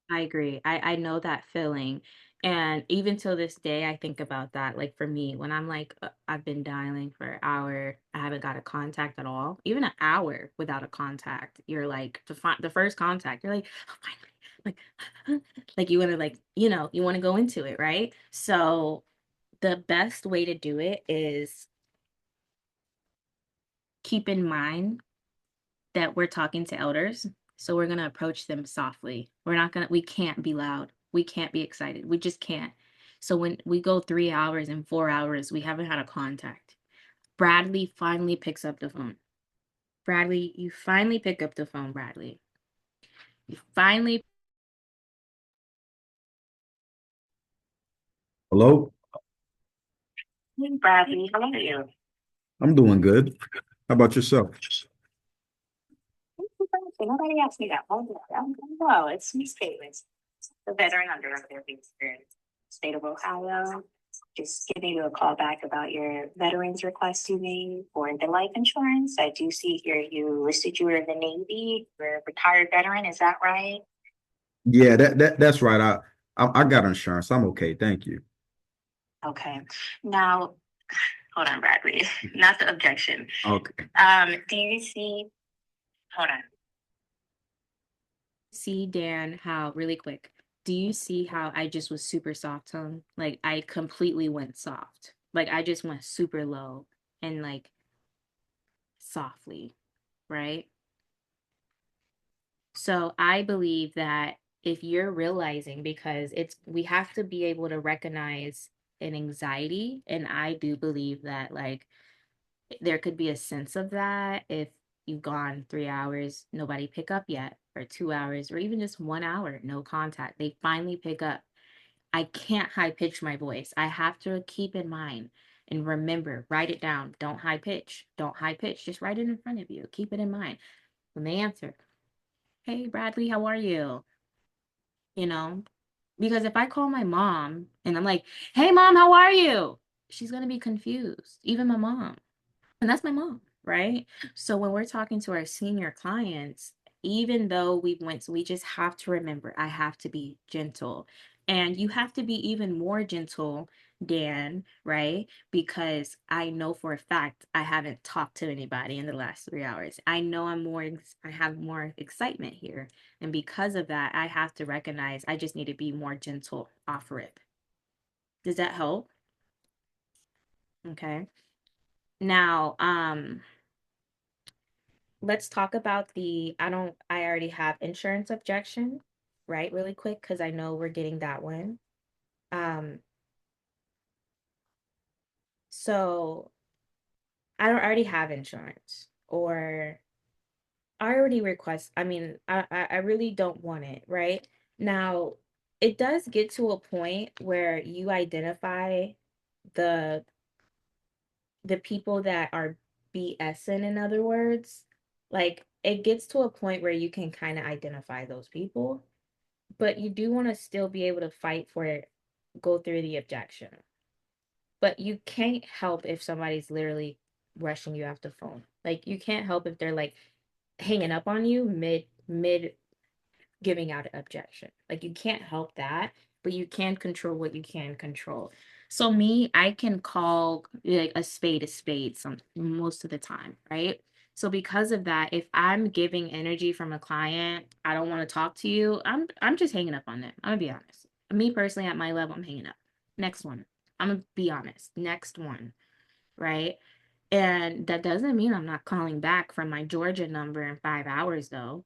I agree. I know that feeling. And even till this day, I think about that. Like for me, when I'm like, I've been dialing for an hour, I haven't got a contact at all. Even an hour without a contact, you're like, to find the first contact, you're like, oh, finally, like, like you want to like, you want to go into it, right? So the best way to do it is keep in mind that we're talking to elders. So we're going to approach them softly. We can't be loud. We can't be excited. We just can't. So when we go 3 hours and 4 hours, we haven't had a contact. Bradley finally picks up the phone. Bradley, you finally pick up the phone, Bradley. You finally, Hello, Hey, Bradley, how are you? I'm doing good. How about yourself? Nobody asked me that. No, it's Miss Caitlin, the veteran underwriter of the experience, state of Ohio. Just giving you a call back about your veterans request you made for the life insurance. I do see here you listed you were in the Navy, you're a retired veteran. Is that right? Yeah, that's right. I got insurance. I'm okay. Thank you. Okay. Now, hold on, Bradley. Not the objection. Okay. Do you see? Hold on. see, Dan, how really quick. Do you see how I just was super soft tone? Like I completely went soft. Like I just went super low and like softly, right? So I believe that if you're realizing, because we have to be able to recognize an anxiety, and I do believe that like there could be a sense of that if you've gone 3 hours, nobody pick up yet, or 2 hours, or even just 1 hour, no contact. They finally pick up. I can't high pitch my voice. I have to keep in mind and remember, write it down. Don't high pitch. Don't high pitch. Just write it in front of you. Keep it in mind. When they answer, hey, Bradley, how are you? You know, because if I call my mom and I'm like, hey, mom, how are you? She's going to be confused, even my mom. And that's my mom, right? So when we're talking to our senior clients, even though we just have to remember, I have to be gentle. And you have to be even more gentle, Dan, right? Because I know for a fact I haven't talked to anybody in the last 3 hours. I know I have more excitement here. And because of that, I have to recognize I just need to be more gentle off rip. Does that help? Okay. Now, let's talk about I already have insurance objection, right? Really quick, because I know we're getting that one. Um, so I don't already have insurance, or I already request, I mean, I really don't want it, right? Now, it does get to a point where you identify the the people that are BSing, in other words. Like it gets to a point where you can kind of identify those people, but you do want to still be able to fight for it, go through the objection. But you can't help if somebody's literally rushing you off the phone. Like you can't help if they're like hanging up on you mid giving out an objection. Like you can't help that, but you can control what you can control. So me, I can call like a spade some most of the time, right? So because of that, if I'm giving energy from a client, I don't want to talk to you, I'm just hanging up on them. I'm gonna be honest. Me personally, at my level, I'm hanging up. Next one. I'm gonna be honest. Next one, right? And that doesn't mean I'm not calling back from my Georgia number in 5 hours though.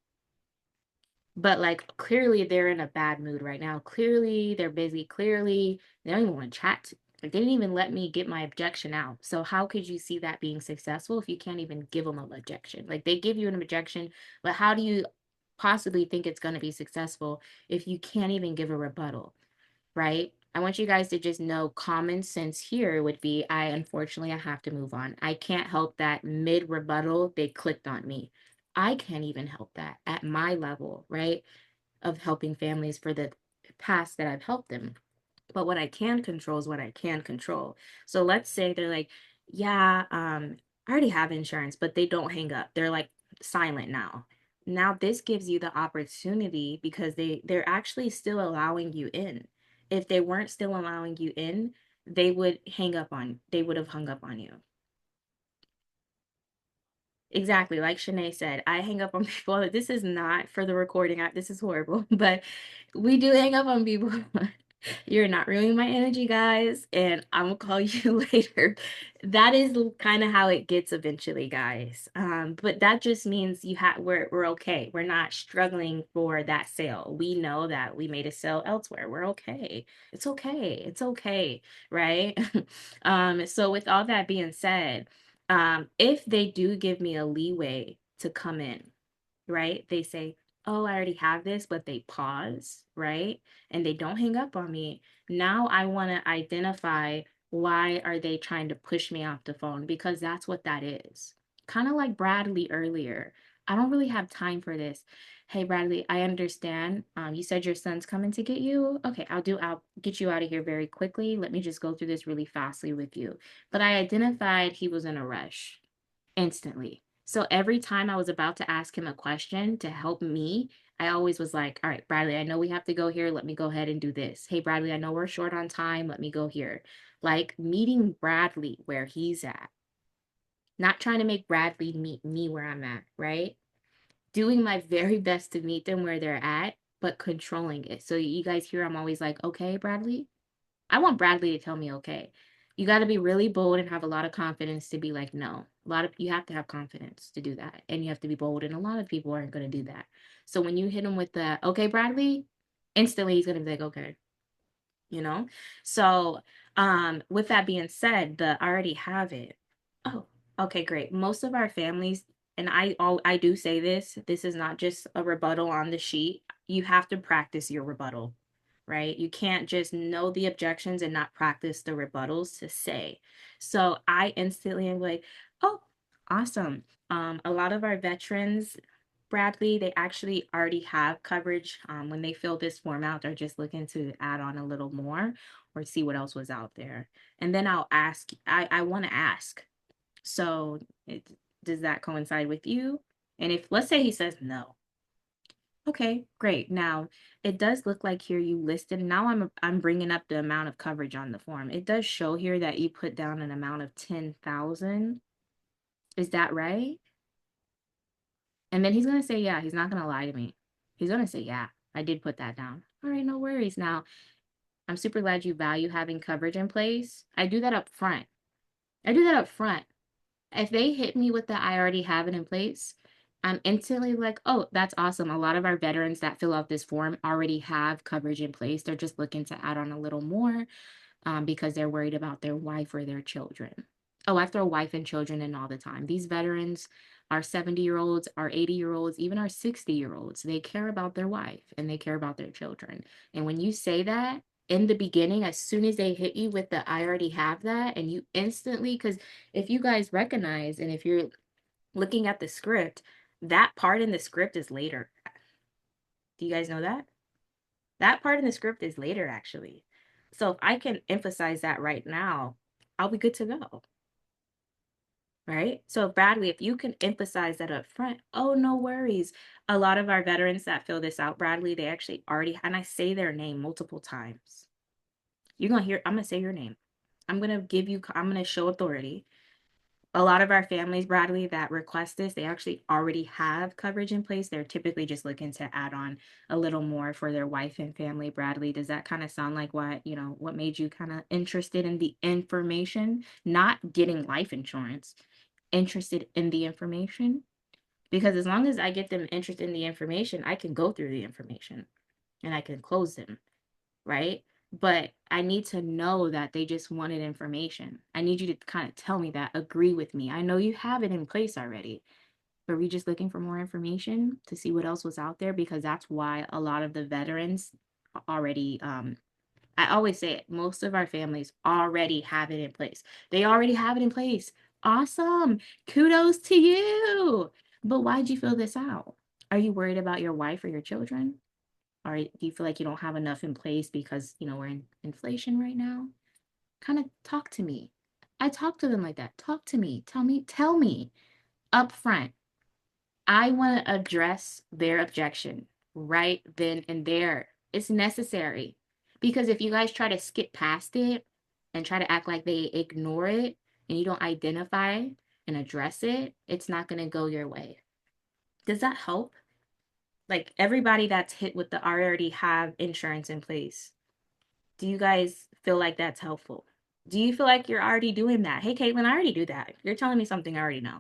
But like clearly they're in a bad mood right now. Clearly they're busy. Clearly they don't even want to chat. Like they didn't even let me get my objection out. So how could you see that being successful if you can't even give them an objection? Like they give you an objection, but how do you possibly think it's going to be successful if you can't even give a rebuttal? Right? I want you guys to just know common sense here would be I have to move on. I can't help that mid rebuttal they clicked on me. I can't even help that at my level, right? Of helping families for the past that I've helped them. But what I can control is what I can control. So let's say they're like, yeah, I already have insurance, but they don't hang up. They're like silent now. Now this gives you the opportunity because they're actually still allowing you in. If they weren't still allowing you in, they would have hung up on you. Exactly, like Shanae said, I hang up on people. This is not for the recording. This is horrible, but we do hang up on people. You're not ruining my energy, guys, and I'm gonna call you later. That is kind of how it gets eventually, guys. But that just means we're okay. We're not struggling for that sale. We know that we made a sale elsewhere. We're okay. It's okay. It's okay, right? So with all that being said, if they do give me a leeway to come in, right? They say, oh, I already have this, but they pause, right? And they don't hang up on me. Now I want to identify why are they trying to push me off the phone? Because that's what that is. Kind of like Bradley earlier. I don't really have time for this. Hey, Bradley, I understand. You said your son's coming to get you. Okay, I'll get you out of here very quickly. Let me just go through this really fastly with you. But I identified he was in a rush instantly. So every time I was about to ask him a question to help me, I always was like, all right, Bradley, I know we have to go here. Let me go ahead and do this. Hey, Bradley, I know we're short on time. Let me go here. Like meeting Bradley where he's at, not trying to make Bradley meet me where I'm at, right? Doing my very best to meet them where they're at, but controlling it. So you guys hear, I'm always like, okay, Bradley, I want Bradley to tell me okay. You got to be really bold and have a lot of confidence to be like, no. You have to have confidence to do that. And you have to be bold. And a lot of people aren't going to do that. So when you hit him with the, okay, Bradley, instantly he's going to be like, okay, you know? So, with that being said, I already have it. Oh, okay, great. Most of our families, and I do say this is not just a rebuttal on the sheet. You have to practice your rebuttal, right? You can't just know the objections and not practice the rebuttals to say. So I instantly am like, oh, awesome. A lot of our veterans, Bradley, they actually already have coverage. When they fill this form out, they're just looking to add on a little more or see what else was out there. And then I want to ask. So does that coincide with you? And if, let's say he says no. Okay, great. Now, it does look like here you listed, now I'm bringing up the amount of coverage on the form. It does show here that you put down an amount of 10,000. Is that right? And then he's going to say, yeah, he's not going to lie to me. He's going to say, yeah, I did put that down. All right, no worries. Now, I'm super glad you value having coverage in place. I do that up front. I do that up front. If they hit me with the I already have it in place, I'm instantly like, oh, that's awesome. A lot of our veterans that fill out this form already have coverage in place. They're just looking to add on a little more because they're worried about their wife or their children. Oh, I throw wife and children in all the time. These veterans are 70-year-olds, are 80-year-olds, even our 60-year-olds. They care about their wife and they care about their children. And when you say that in the beginning, as soon as they hit you with the I already have that, and you instantly, because if you guys recognize and if you're looking at the script, that part in the script is later. Do you guys know that? That part in the script is later, actually. So if I can emphasize that right now, I'll be good to go. Right? So, Bradley, if you can emphasize that up front, oh, no worries. A lot of our veterans that fill this out, Bradley, they actually already, and I say their name multiple times. You're going to hear, I'm going to say your name. I'm going to give you, I'm going to show authority. A lot of our families, Bradley, that request this, they actually already have coverage in place. They're typically just looking to add on a little more for their wife and family. Bradley, does that kind of sound like what made you kind of interested in the information, not getting life insurance, interested in the information? Because as long as I get them interested in the information, I can go through the information and I can close them, right? But I need to know that they just wanted information. I need you to kind of tell me that, agree with me. I know you have it in place already. But we just looking for more information to see what else was out there? Because that's why a lot of the veterans already, I always say it, most of our families already have it in place. They already have it in place. Awesome. Kudos to you. But why'd you fill this out? Are you worried about your wife or your children? Or do you feel like you don't have enough in place because, we're in inflation right now? Kind of talk to me. I talk to them like that. Talk to me. Tell me up front. I want to address their objection right then and there. It's necessary. Because if you guys try to skip past it and try to act like they ignore it and you don't identify and address it, it's not going to go your way. Does that help? Like everybody that's hit with the I already have insurance in place. Do you guys feel like that's helpful? Do you feel like you're already doing that? Hey, Caitlin, I already do that. You're telling me something I already know.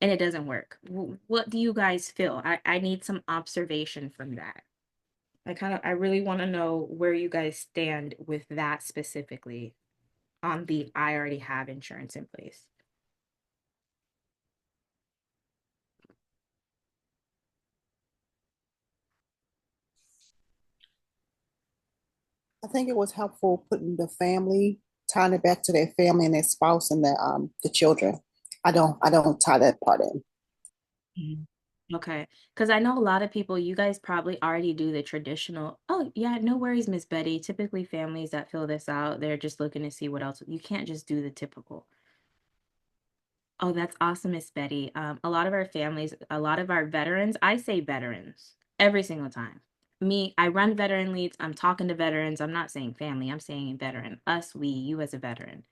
And it doesn't work. What do you guys feel? I need some observation from that. I really want to know where you guys stand with that specifically on the I already have insurance in place. I think it was helpful putting the family, tying it back to their family and their spouse and the children. I don't tie that part in. Mhm. Okay. Because I know a lot of people, you guys probably already do the traditional, oh, yeah, no worries, Miss Betty. Typically, families that fill this out, they're just looking to see what else. You can't just do the typical. Oh, that's awesome, Miss Betty. A lot of our families, a lot of our veterans, I say veterans every single time. Me, I run veteran leads. I'm talking to veterans. I'm not saying family. I'm saying veteran. Us, we, you as a veteran,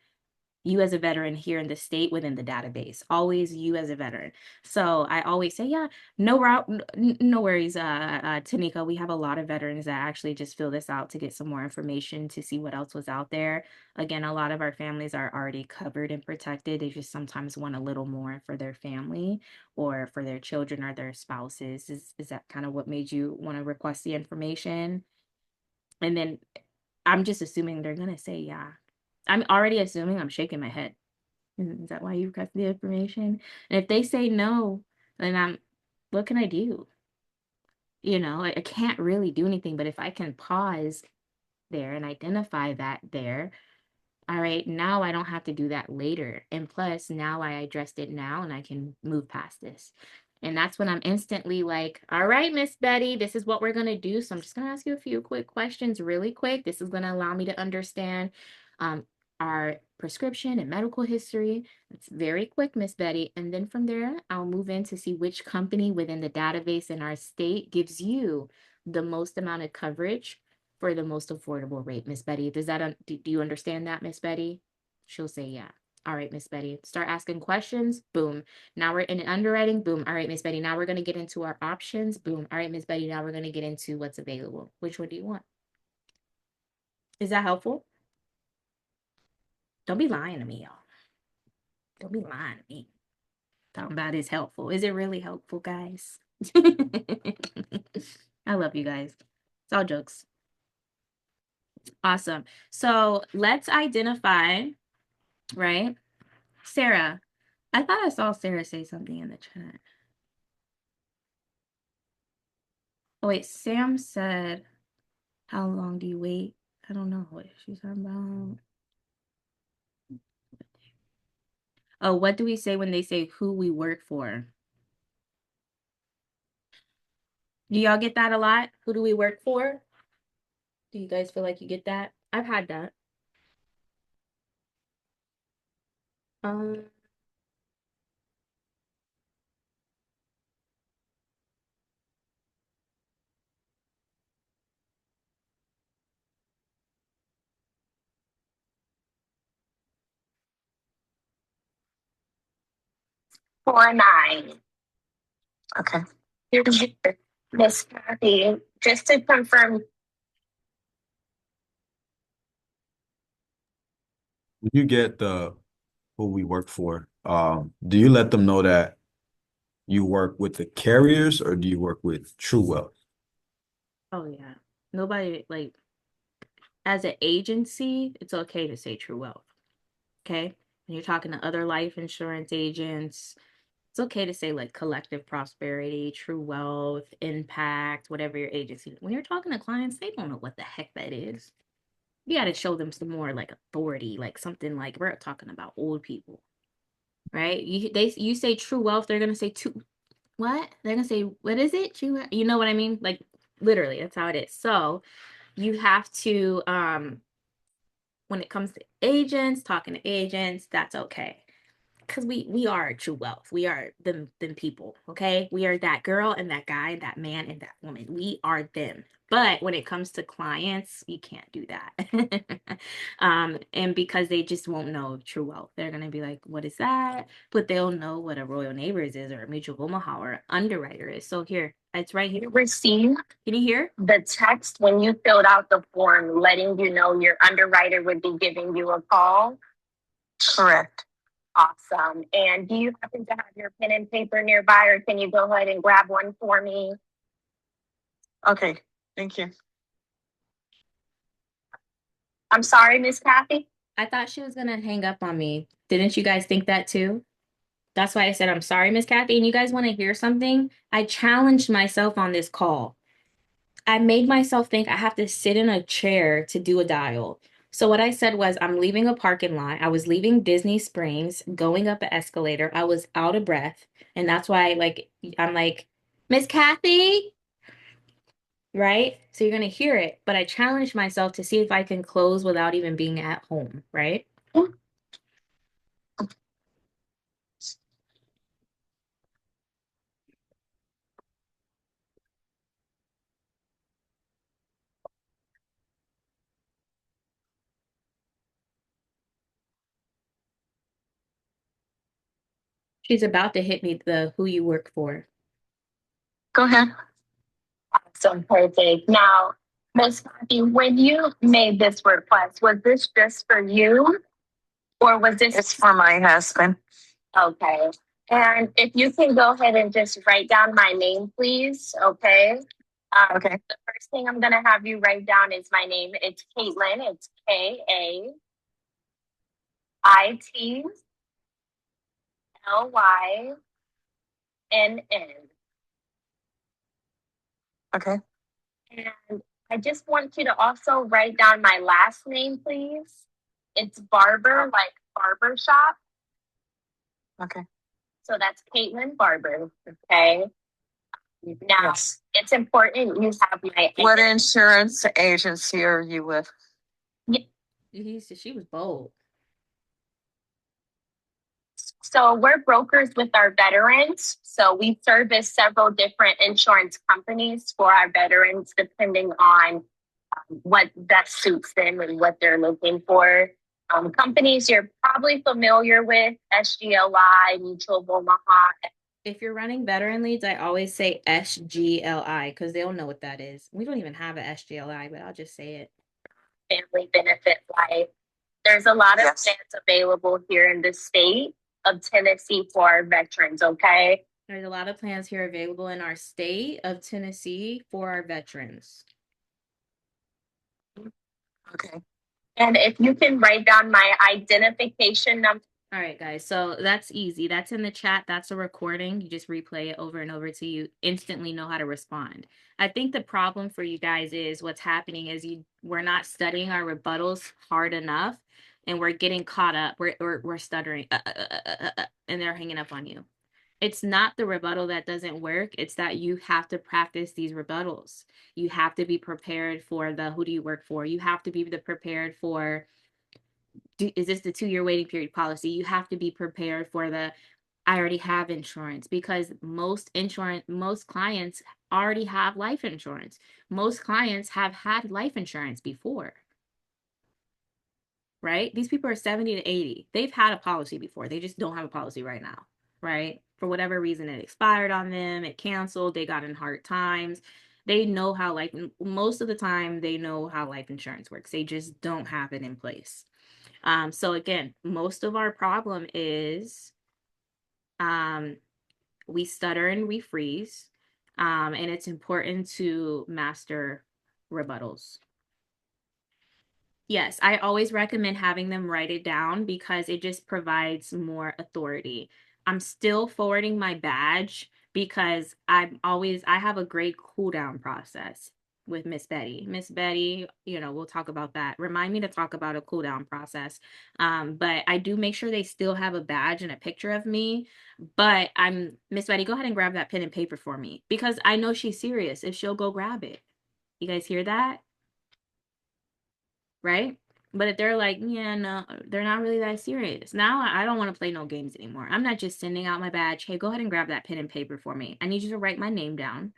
you as a veteran here in the state within the database, always you as a veteran. So I always say, yeah, no route, no worries, Tanika. We have a lot of veterans that actually just fill this out to get some more information to see what else was out there. Again, a lot of our families are already covered and protected. They just sometimes want a little more for their family or for their children or their spouses. Is that kind of what made you want to request the information? And then I'm just assuming they're gonna say yeah. I'm already assuming, I'm shaking my head. Is that why you requested the information? And if they say no, then what can I do? I can't really do anything, but if I can pause there and identify that there, all right, now I don't have to do that later. And plus, now I addressed it now and I can move past this. And that's when I'm instantly like, all right, Miss Betty, this is what we're going to do. So I'm just going to ask you a few quick questions really quick. This is going to allow me to understand um, our prescription and medical history. It's very quick, Miss Betty. And then from there, I'll move in to see which company within the database in our state gives you the most amount of coverage for the most affordable rate, Miss Betty. Do you understand that, Miss Betty? She'll say yeah. All right, Miss Betty. Start asking questions. Boom. Now we're in underwriting. Boom. All right, Miss Betty. Now we're going to get into our options. Boom. All right, Miss Betty. Now we're going to get into what's available. Which one do you want? Is that helpful? Don't be lying to me, y'all. Don't be lying to me. Talking about is helpful. Is it really helpful, guys? I love you guys. It's all jokes. Awesome. So let's identify, right? Sarah. I thought I saw Sarah say something in the chat. Oh, wait. Sam said, how long do you wait? I don't know what she's talking about. Oh, what do we say when they say who we work for? Do y'all get that a lot? Who do we work for? Do you guys feel like you get that? I've had that. Um, 49. Okay. Here's your Miss Kathy. Just to confirm, You get the who we work for. Do you let them know that you work with the carriers or do you work with True Wealth? oh yeah. Nobody like as an agency, it's okay to say True Wealth. Okay? When you're talking to other life insurance agents, it's okay to say like Collective Prosperity, True Wealth, Impact, whatever your agency. When you're talking to clients, they don't know what the heck that is. You got to show them some more like authority, like something like we're talking about old people, right? You say True Wealth, they're gonna say what? They're gonna say what is it? You know what I mean? Like literally, that's how it is. So you have to when it comes to agents, talking to agents, that's okay. Because we are True Wealth. We are them people, okay? We are that girl and that guy, that man and that woman. We are them. But when it comes to clients, you can't do that. And because they just won't know True Wealth. They're gonna be like, what is that? But they'll know what a Royal Neighbors is or a Mutual of Omaha or underwriter is. So here, it's right here. you received Can you hear? the text when you filled out the form letting you know your underwriter would be giving you a call. Correct. Awesome. And do you happen to have your pen and paper nearby, or can you go ahead and grab one for me? Okay, thank you. I'm sorry, Miss Kathy. I thought she was gonna hang up on me. Didn't you guys think that too? That's why I said I'm sorry, Miss Kathy. And you guys want to hear something? I challenged myself on this call. I made myself think I have to sit in a chair to do a dial. So what I said was I'm leaving a parking lot. I was leaving Disney Springs, going up an escalator. I was out of breath. And that's why I'm like, Miss Kathy, right? So you're gonna hear it. But I challenged myself to see if I can close without even being at home, right? She's about to hit me the who you work for. Go ahead. Awesome, perfect. Now, Miss Kathy, when you made this request, was this just for you, or was this? It's for my husband. Okay. And if you can go ahead and just write down my name, please. Okay. Okay. The first thing I'm gonna have you write down is my name. It's Caitlin. It's KAITLYNN. Okay. And I just want you to also write down my last name, please. It's Barber, like barber shop. Okay. So that's Caitlin Barber. Okay. Now, yes. It's important you have my. What insurance agency are you with? Yeah. She was bold. So we're brokers with our veterans. So we service several different insurance companies for our veterans, depending on what best suits them and what they're looking for. Companies you're probably familiar with, SGLI, Mutual of Omaha. If you're running veteran leads, I always say SGLI because they'll know what that is. We don't even have a SGLI, but I'll just say it. Family Benefit Life. There's a lot of plans available here in the state. of Tennessee for our veterans, okay? There's a lot of plans here available in our state of Tennessee for our veterans. Okay. And if you can write down my identification number. All right, guys. So that's easy. That's in the chat. That's a recording. You just replay it over and over till you instantly know how to respond. I think the problem for you guys is what's happening is we're not studying our rebuttals hard enough, and we're getting caught up. We're stuttering, and they're hanging up on you. It's not the rebuttal that doesn't work. It's that you have to practice these rebuttals. You have to be prepared for the who do you work for? You have to be prepared for is this the 2-year waiting period policy? You have to be prepared for the I already have insurance, because most clients already have life insurance. Most clients have had life insurance before, right? These people are 70 to 80. They've had a policy before. They just don't have a policy right now, right? For whatever reason, it expired on them, it canceled, they got in hard times. They know how most of the time they know how life insurance works. They just don't have it in place. So again, most of our problem is we stutter and we freeze, and it's important to master rebuttals. Yes, I always recommend having them write it down because it just provides more authority. I'm still forwarding my badge because I have a great cool down process with Miss Betty. Miss Betty, we'll talk about that. Remind me to talk about a cool down process. But I do make sure they still have a badge and a picture of me. But Miss Betty, go ahead and grab that pen and paper for me because I know she's serious if she'll go grab it. You guys hear that? Right? But if they're like, yeah, no, they're not really that serious. Now I don't want to play no games anymore. I'm not just sending out my badge. Hey, go ahead and grab that pen and paper for me. I need you to write my name down.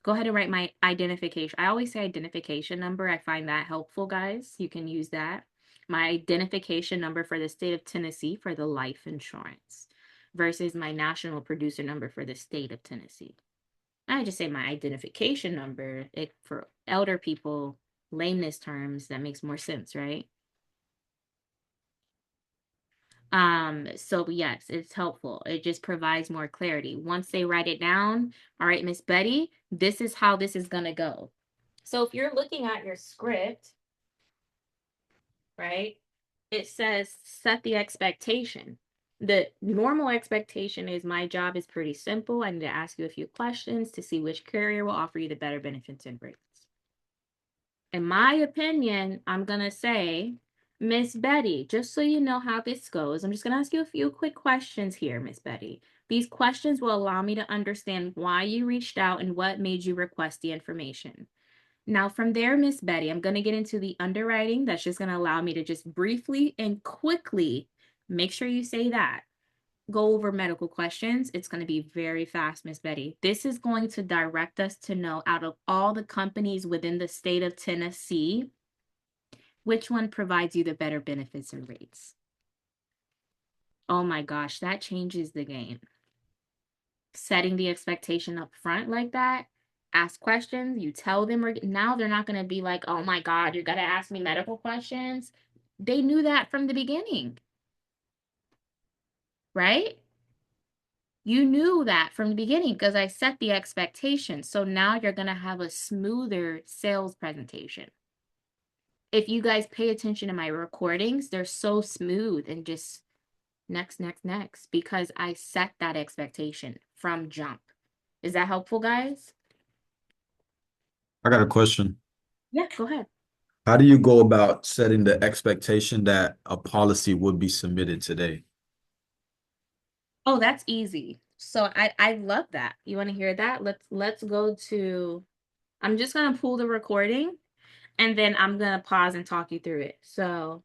Go ahead and write my identification. I always say identification number. I find that helpful, guys. You can use that. My identification number for the state of Tennessee for the life insurance versus my national producer number for the state of Tennessee. I just say my identification number. For elder people, lameness terms, that makes more sense, right? So yes, it's helpful. It just provides more clarity. Once they write it down, all right, Miss Betty, this is how this is gonna go. So if you're looking at your script, right, it says set the expectation. The normal expectation is my job is pretty simple. I need to ask you a few questions to see which carrier will offer you the better benefits and rates. In my opinion, I'm going to say, Miss Betty, just so you know how this goes, I'm just going to ask you a few quick questions here, Miss Betty. These questions will allow me to understand why you reached out and what made you request the information. Now, from there, Miss Betty, I'm going to get into the underwriting. That's just going to allow me to just briefly and quickly make sure you say that. Go over medical questions. It's going to be very fast, Miss Betty. This is going to direct us to know out of all the companies within the state of Tennessee, which one provides you the better benefits and rates. Oh my gosh, that changes the game. Setting the expectation up front like that, ask questions, you tell them, now they're not going to be like, oh my God, you're going to ask me medical questions. They knew that from the beginning, right? You knew that from the beginning because I set the expectation. So now you're going to have a smoother sales presentation. If you guys pay attention to my recordings, they're so smooth and just next, because I set that expectation from jump. Is that helpful, guys? I got a question. Yeah, go ahead. How do you go about setting the expectation that a policy would be submitted today? Oh, that's easy. So I love that. You want to hear that? Let's go to, I'm just going to pull the recording and then I'm going to pause and talk you through it. So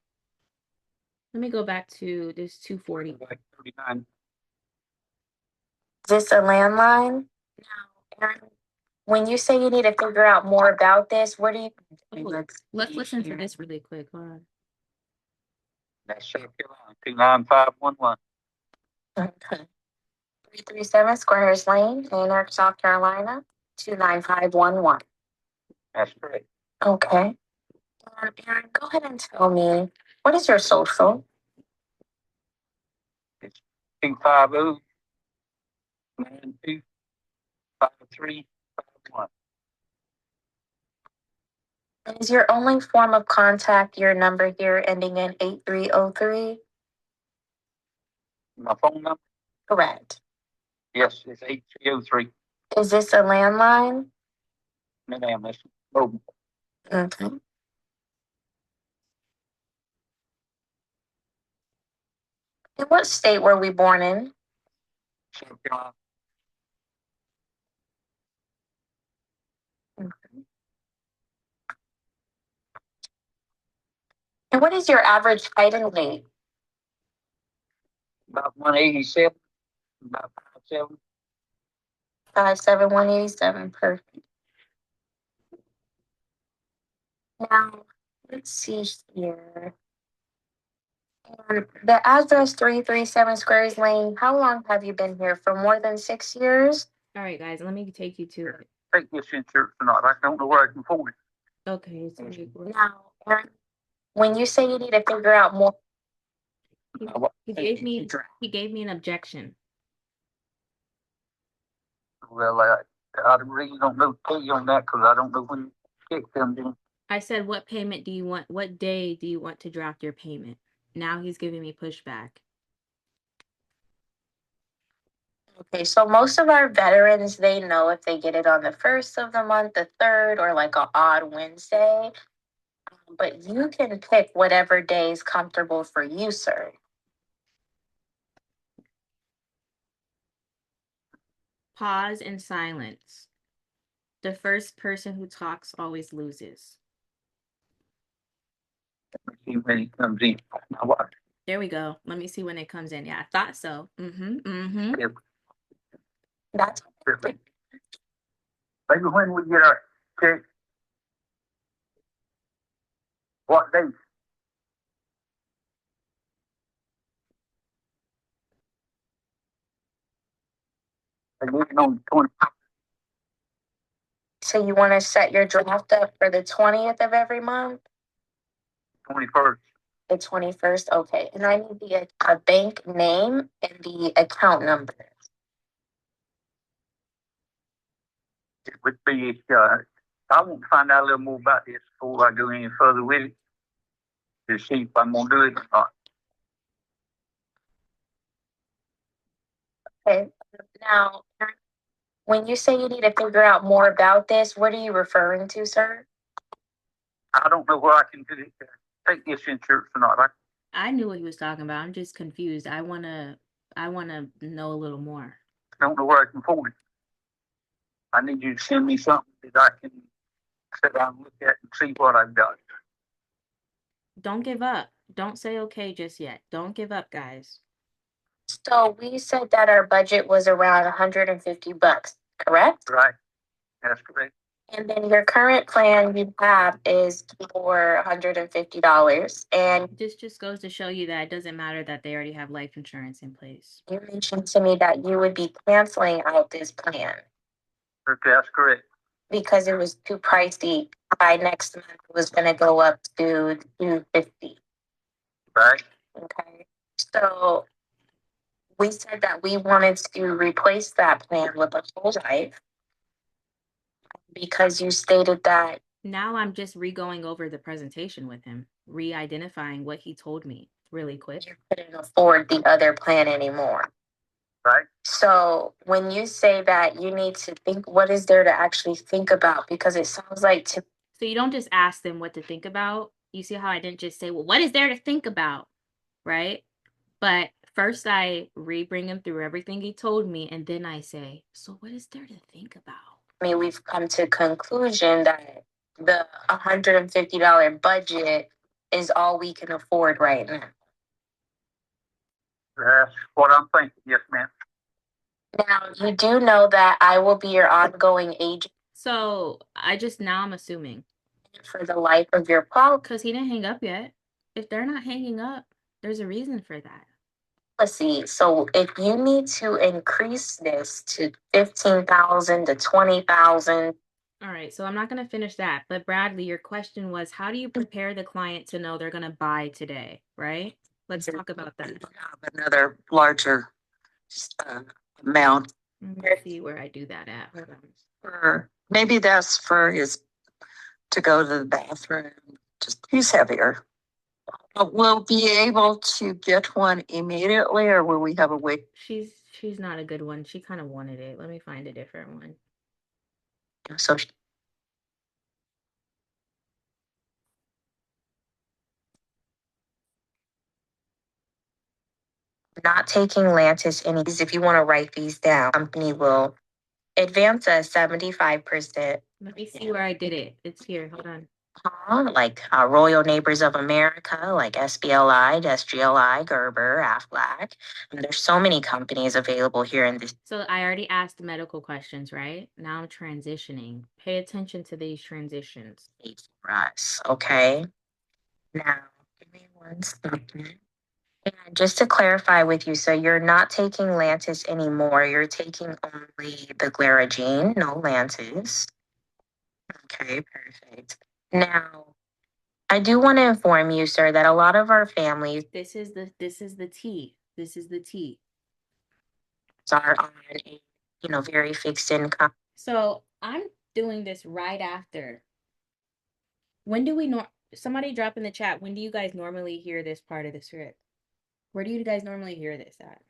let me go back to this 240. Is this a landline? No. Erin, when you say you need to figure out more about this, what do you? Let's listen to this really quick. Hold on. That's 29511. Okay. 337 Squares Lane, Anarch, South Carolina, 29511. That's great. Okay. Aaron, go ahead and tell me, what is your social? 250-925351. Is your only form of contact your number here ending in 8303? My phone number? Correct. Yes, it's 8303. Is this a landline? No, ma'am, it's mobile. Okay. And what state were we born in? South Carolina. Okay. And what is your average height and weight? About 187. About 5'7". 5'7", 187. Perfect. Now, let's see here. And the address 337 Squares Lane, how long have you been here? For more than 6 years? All right, guys, let me take you to it. Take this insurance or not. I don't know where I can afford it. Okay, so Now, Aaron, when you say you need to figure out more, he gave me an objection. well, I really don't know tell you on that because I don't know when check comes in. I said, what payment do you want? What day do you want to draft your payment? Now he's giving me pushback. Okay, so most of our veterans, they know if they get it on the 1st of the month, the 3rd, or like an odd Wednesday. But you can pick whatever day is comfortable for you, sir. Pause and silence. The first person who talks always loses. See when it comes in. Now what? There we go. Let me see when it comes in. Yeah, I thought so. Mm-hmm. Yep. That's perfect. Maybe when we get our check, what day? They get it on the 20th. So you want to set your draft up for the 20th of every month? 21st. The 21st, okay. And I need a bank name and the account number. It would be, I want to find out a little more about this before I go any further with it to see if I'm going to do it or not. Okay. Now, when you say you need to figure out more about this, what are you referring to, sir? I don't know where I can do it. Take this insurance or not. I knew what he was talking about. I'm just confused. I wanna know a little more. I don't know where I can afford it. I need you to send me something that I can sit down and look at and see what I've got. Don't give up. Don't say okay just yet. Don't give up, guys. So we said that our budget was around $150, correct? Right. That's correct. And then your current plan you have is for $150. And This just goes to show you that it doesn't matter that they already have life insurance in place. you mentioned to me that you would be canceling out this plan. Okay, that's correct. Because it was too pricey. By next month, it was going to go up to $250. Right. Okay. So we said that we wanted to replace that plan with a whole life because you stated that. Now I'm just re-going over the presentation with him, re-identifying what he told me really quick. You couldn't afford the other plan anymore. Right. So when you say that you need to think, what is there to actually think about? Because it sounds like to. So you don't just ask them what to think about. You see how I didn't just say, well, what is there to think about? Right? But first I re-bring him through everything he told me, and then I say, so what is there to think about? I mean, we've come to a conclusion that the $150 budget is all we can afford right now. That's what I'm thinking, yes, ma'am. Now, you do know that I will be your ongoing agent. So I'm assuming. For the life of your policy. Because he didn't hang up yet. If they're not hanging up, there's a reason for that. Policy. So if you need to increase this to 15,000 to 20,000. All right, so I'm not going to finish that. But Bradley, your question was, how do you prepare the client to know they're going to buy today, right? Let's talk about that. Another larger amount. Let's see where I do that at. Hold on. Or maybe that's for his to go to the bathroom. Just he's heavier. We'll be able to get one immediately, or will we have a wait? She's not a good one. She kind of wanted it. Let me find a different one. So not taking Lantus any. If you want to write these down, company will advance a 75%. Let me see where I did it. It's here. Hold on. Like Royal Neighbors of America, like SBLI, SGLI, Gerber, Aflac. And there's so many companies available here in this. So I already asked medical questions, right? Now I'm transitioning. Pay attention to these transitions. For us, okay? Now, give me one second. And just to clarify with you, so you're not taking Lantus anymore. You're taking only the Glaragine, no Lantus. Okay, perfect. Now, I do want to inform you, sir, that a lot of our families This is the T. This is the T. are on a, very fixed income. So I'm doing this right after. When do we somebody drop in the chat, when do you guys normally hear this part of the script? Where do you guys normally hear this at?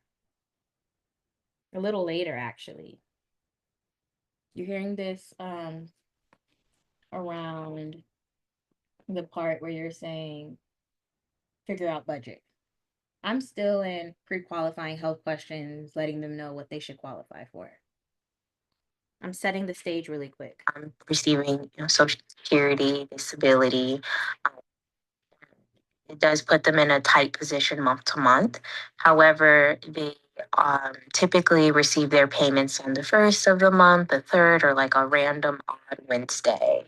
A little later, actually. You're hearing this around the part where you're saying figure out budget. I'm still in pre-qualifying health questions, letting them know what they should qualify for. I'm setting the stage really quick. Receiving Social Security, disability. It does put them in a tight position month to month. However, they typically receive their payments on the first of the month, the third, or like a random odd Wednesday.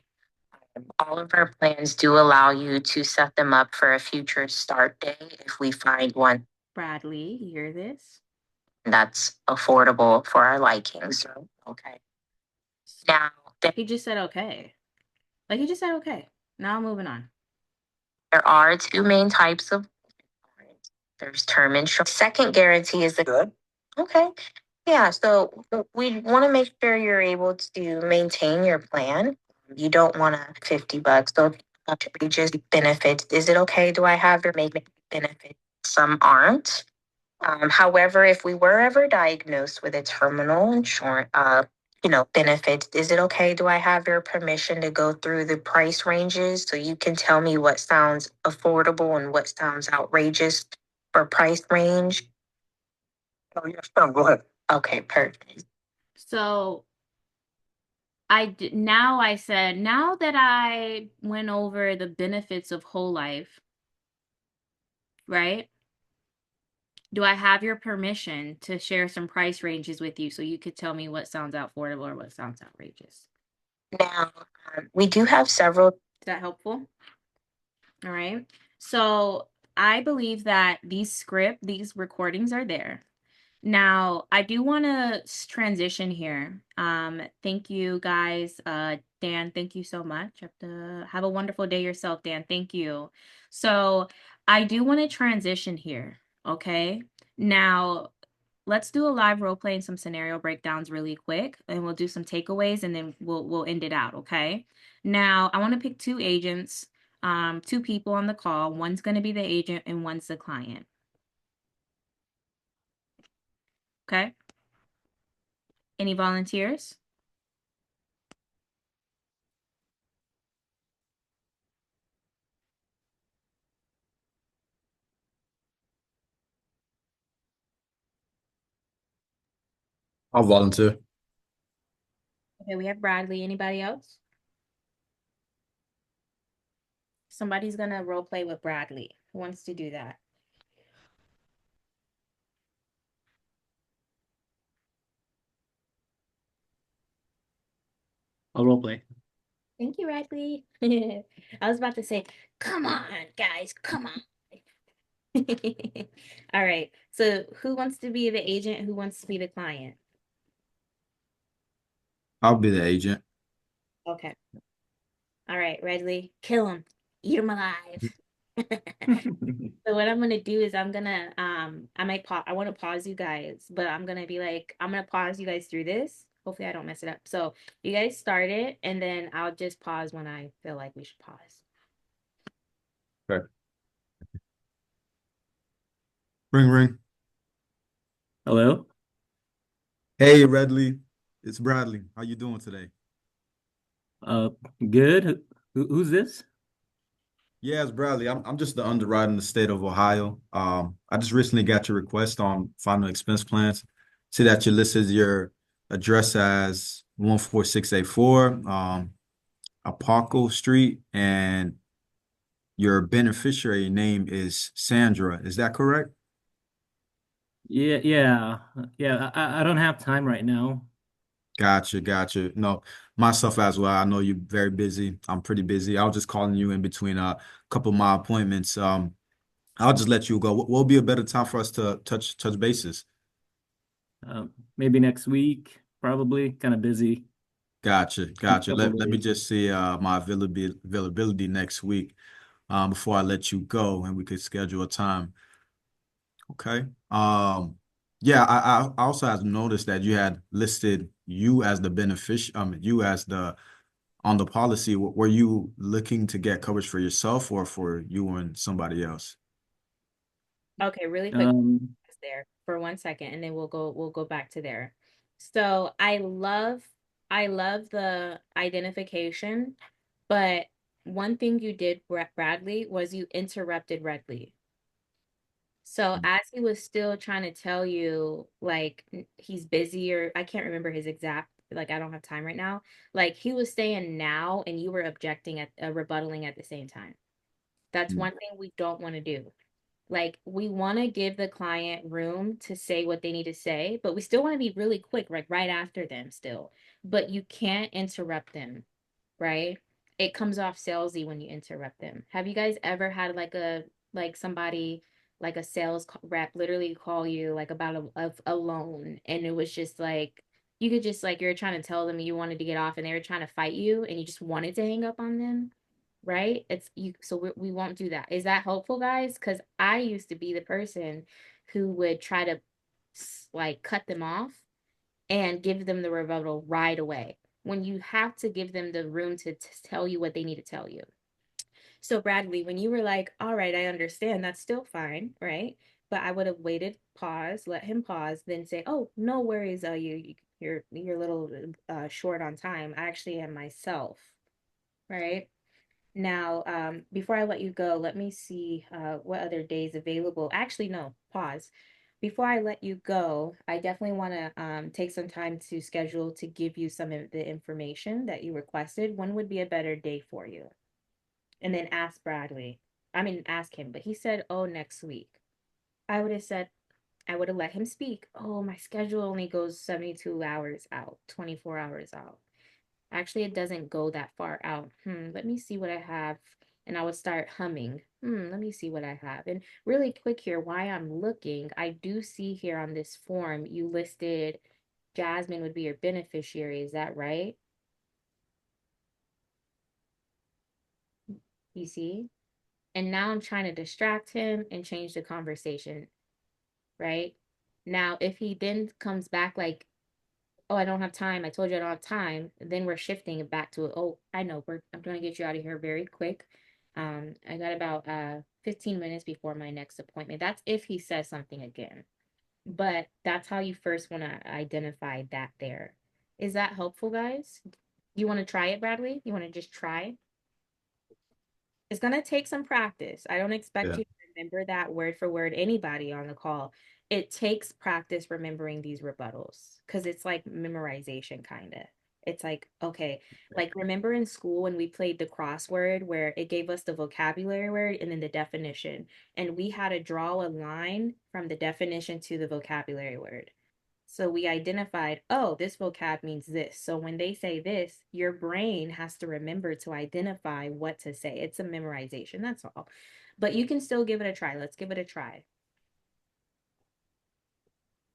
All of our plans do allow you to set them up for a future start date if we find one. Bradley, you hear this? That's affordable for our liking. So, okay. Now, he just said okay. Like he just said okay. Now I'm moving on. There are two main types of. There's term insurance. Second guarantee is the good. Okay. Yeah. So we want to make sure you're able to maintain your plan. You don't want to $50. So just benefits. Is it okay? Do I have your make benefits? Some aren't. However, if we were ever diagnosed with a terminal insurance, benefits, is it okay? Do I have your permission to go through the price ranges so you can tell me what sounds affordable and what sounds outrageous for price range? Oh, yes, ma'am. Go ahead. Okay, perfect. So now that I went over the benefits of whole life, right? Do I have your permission to share some price ranges with you so you could tell me what sounds affordable or what sounds outrageous? Now, we do have several. Is that helpful? All right. So I believe that these recordings are there. Now, I do want to transition here. Thank you guys. Dan, thank you so much. Have a wonderful day yourself, Dan. Thank you. So I do want to transition here. Okay. Now, let's do a live role play and some scenario breakdowns really quick, and we'll do some takeaways and then we'll end it out. Okay. Now, I want to pick two agents, two people on the call. One's going to be the agent and one's the client. Okay. Any volunteers? I'll volunteer. Okay, we have Bradley. Anybody else? Somebody's gonna role play with Bradley. Who wants to do that? I'll role play. Thank you, Bradley. I was about to say, come on, guys, come on. All right. So who wants to be the agent? Who wants to be the client? I'll be the agent. Okay. All right, Bradley, kill him. Eat him alive. So what I'm gonna do is I'm gonna I might pause I want to pause you guys, but I'm gonna be like I'm gonna pause you guys through this. Hopefully I don't mess it up. So you guys start it and then I'll just pause when I feel like we should pause. Okay. Ring ring. Hello. Hey, Redley. It's Bradley. How you doing today? Uh, good. Who's this? Yeah, it's Bradley. I'm just the underwriter in the state of Ohio. I just recently got your request on final expense plans. See that you listed your address as 14684 Apoco Street, and your beneficiary name is Sandra. Is that correct? Yeah. I don't have time right now. Gotcha, gotcha. No, myself as well. I know you're very busy. I'm pretty busy. I was just calling you in between a couple of my appointments. I'll just let you go. What will be a better time for us to touch bases? Maybe next week. Probably kind of busy. Gotcha, gotcha. Couple Let me days. just see my availability next week before I let you go, and we could schedule a time. Okay. Yeah, I also have noticed that you had listed you as the you as the on the policy. Were you looking to get coverage for yourself or for you and somebody else? Okay, really quick Um, there for 1 second and then we'll go back to there. So I love the identification, but one thing you did, Bradley, was you interrupted Redley. So as he was still trying to tell you, like he's busy or I can't remember his exact, like I don't have time right now. Like he was saying now, and you were objecting at rebuttaling at the same time. That's Mm, one thing we don't want to do. Like we want to give the client room to say what they need to say, but we still want to be really quick, like right after them still. But you can't interrupt them, right? It comes off salesy when you interrupt them. Have you guys ever had like somebody like a rep literally call you like about a loan and it was just like you could just like you're trying to tell them you wanted to get off and they were trying to fight you and you just wanted to hang up on them, right? It's you so we won't do that. Is that helpful, guys? Because I used to be the person who would try to like cut them off and give them the rebuttal right away when you have to give them the room to tell you what they need to tell you. So, Bradley, when you were like, all right, I understand, that's still fine, right? But I would have waited, pause, let him pause, then say, oh, no worries, you're a little short on time. I actually am myself, right? Now, before I let you go, let me see what other days available. Actually, no, pause. Before I let you go, I definitely want to take some time to schedule to give you some of the information that you requested. When would be a better day for you? And then ask Bradley. I mean, ask him, but he said, oh, next week. I would have said, I would have let him speak. Oh, my schedule only goes 72 hours out, 24 hours out. Actually, it doesn't go that far out. Let me see what I have. And I would start humming. Let me see what I have. And really quick here, why I'm looking, I do see here on this form, you listed Jasmine would be your beneficiary. Is that right? You see? And now I'm trying to distract him and change the conversation, right? Now, if he then comes back like, oh, I don't have time. I told you I don't have time. Then we're shifting it back to, oh, I know. I'm going to get you out of here very quick. I got about 15 minutes before my next appointment. That's if he says something again. But that's how you first want to identify that there. Is that helpful, guys? You want to try it, Bradley? You want to just try? It's going to take some practice. I don't expect yeah. you to remember that word for word, anybody on the call. It takes practice remembering these rebuttals because it's like memorization, kind of. It's like, okay, like remember in school when we played the crossword where it gave us the vocabulary word and then the definition, and we had to draw a line from the definition to the vocabulary word. So we identified, oh, this vocab means this. So when they say this, your brain has to remember to identify what to say. It's a memorization, that's all. But you can still give it a try. Let's give it a try.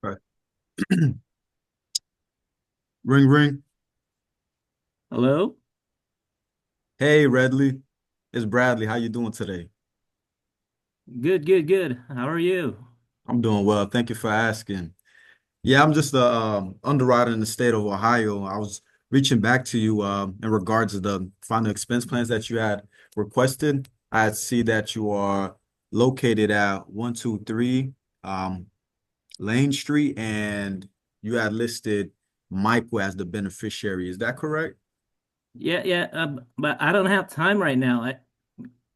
Right. Ring ring. hello. Hey, Redley. It's Bradley. How you doing today? Good, good, good. How are you? I'm doing well. Thank you for asking. Yeah, I'm just a underwriter in the state of Ohio. I was reaching back to you in regards to the final expense plans that you had requested. I see that you are located at 123 um, Lane Street, and you had listed Michael as the beneficiary. Is that correct? Yeah, yeah. But I don't have time right now.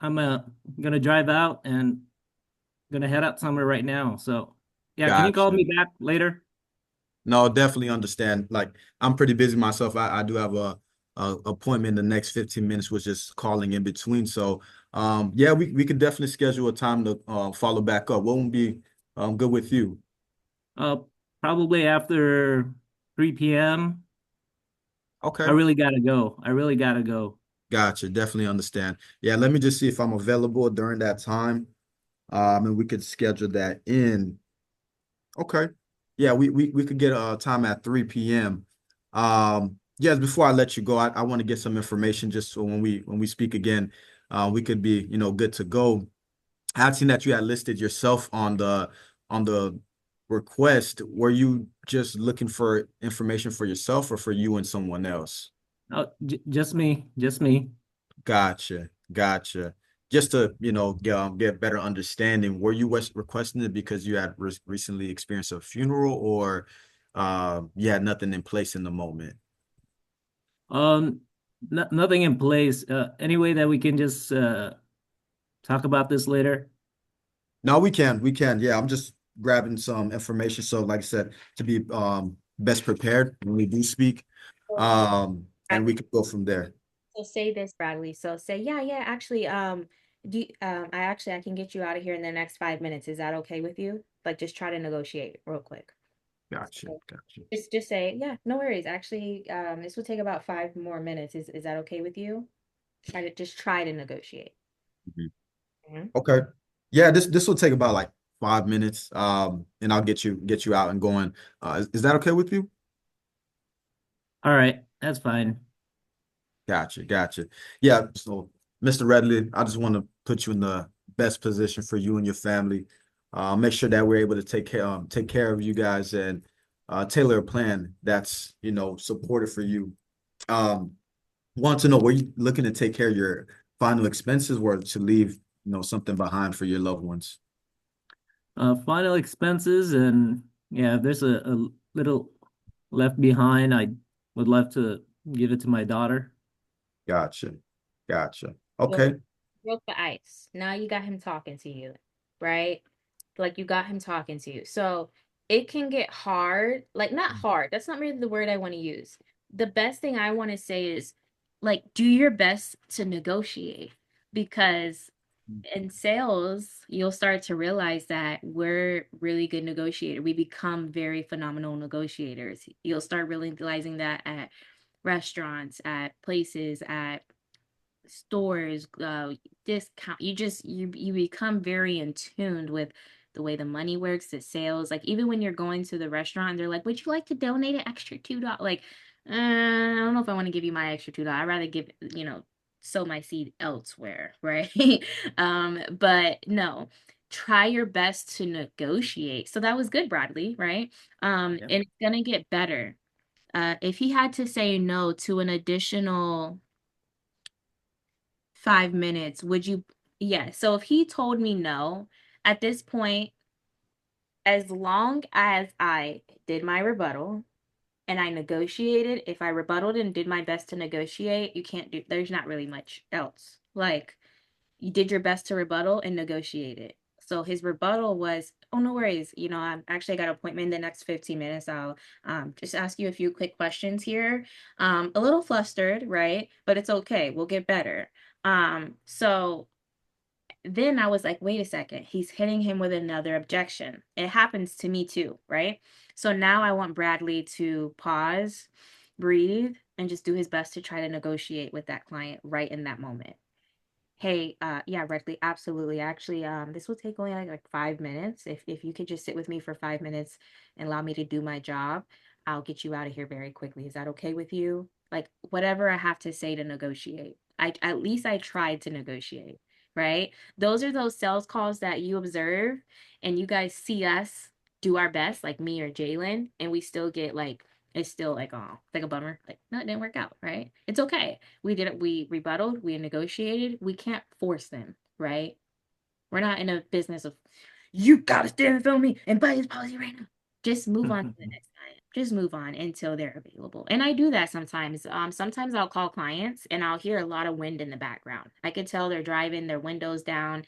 I'm gonna drive out and gonna head out somewhere right now. So, yeah, can you call Gotcha. me back later? No, definitely understand. Like I'm pretty busy myself. I do have a appointment in the next 15 minutes, which is calling in between. So yeah, we could definitely schedule a time to follow back up. What would be good with you? Uh, Probably after 3 p.m. I Okay. really gotta go. I really gotta go. Gotcha. Definitely understand. Yeah, let me just see if I'm available during that time. And we could schedule that in. Okay. Yeah, we could get a time at 3 p.m. Yes, before I let you go, I want to get some information just so when we speak again, we could be, good to go. I had seen that you had listed yourself on the request. Were you just looking for information for yourself or for you and someone else? J just me, just me. Gotcha, gotcha. Just to, get better understanding, were you requesting it because you had recently experienced a funeral or you had nothing in place in the moment? Um, no, nothing in place. Any way that we can just talk about this later? No, we can. Yeah, I'm just grabbing some information. So, like I said, to be best prepared when we do speak. And we could go from there. So say this, Bradley. So say, yeah, yeah, actually, I can get you out of here in the next 5 minutes. Is that okay with you? Like, just try to negotiate real quick. Gotcha, So gotcha. just say, yeah, no worries. Actually, this will take about 5 more minutes. Is that okay with you? Try to negotiate. Mhm. Mhm. Okay. Yeah, this will take about like 5 minutes. And I'll get you out and going. Is that okay with you? All right, that's fine. Gotcha, gotcha. Yeah, so Mr. Redley, I just want to put you in the best position for you and your family. Make sure that we're able to take care of you guys and tailor a plan that's, supportive for you. Um, Want to know, were you looking to take care of your final expenses or to leave, something behind for your loved ones? Final expenses and yeah, if there's a little left behind, I would love to give it to my daughter. Gotcha, gotcha. So Okay. broke the ice. Now you got him talking to you, right? Like you got him talking to you. So it can get hard, like not hard. That's not really the word I want to use. The best thing I want to say is like do your best to negotiate because in sales, you'll start to realize that we're really good negotiators. We become very phenomenal negotiators. You'll start realizing that at restaurants, at places, at stores, discount. You become very in tuned with the way the money works, the sales. Like even when you're going to the restaurant, they're like, "Would you like to donate an extra $2?" Like, I don't know if I want to give you my extra $2. I'd rather give, sow my seed elsewhere, right? But no, try your best to negotiate. So that was good, Bradley, right? Yeah. And it's gonna get better. If he had to say no to an additional 5 minutes, would you? Yeah. So if he told me no, at this point, as long as I did my rebuttal and I negotiated, if I rebutted and did my best to negotiate, you can't do, there's not really much else. Like, you did your best to rebuttal and negotiate it. So his rebuttal was, oh, no worries. I'm actually got an appointment in the next 15 minutes. I'll just ask you a few quick questions here. A little flustered, right? But it's okay. We'll get better. So then I was like, wait a second, he's hitting him with another objection. It happens to me too, right? So now I want Bradley to pause, breathe, and just do his best to try to negotiate with that client right in that moment. Hey, yeah, Bradley, absolutely. Actually, this will take only like 5 minutes. If you could just sit with me for 5 minutes and allow me to do my job, I'll get you out of here very quickly. Is that okay with you? Like whatever I have to say to negotiate. I at least I tried to negotiate. right? Those are those sales calls that you observe and you guys see us do our best, like me or Jalen, and we still get like, it's still like, oh, it's like a bummer. Like, no, it didn't work out, right? It's okay. We did it. We rebutted. We negotiated. We can't force them, right? We're not in a business of you gotta stand in front of me and buy this policy right now. Just move on to the next client. Just move on until they're available. And I do that sometimes. Sometimes I'll call clients and I'll hear a lot of wind in the background. I could tell they're driving, their windows down.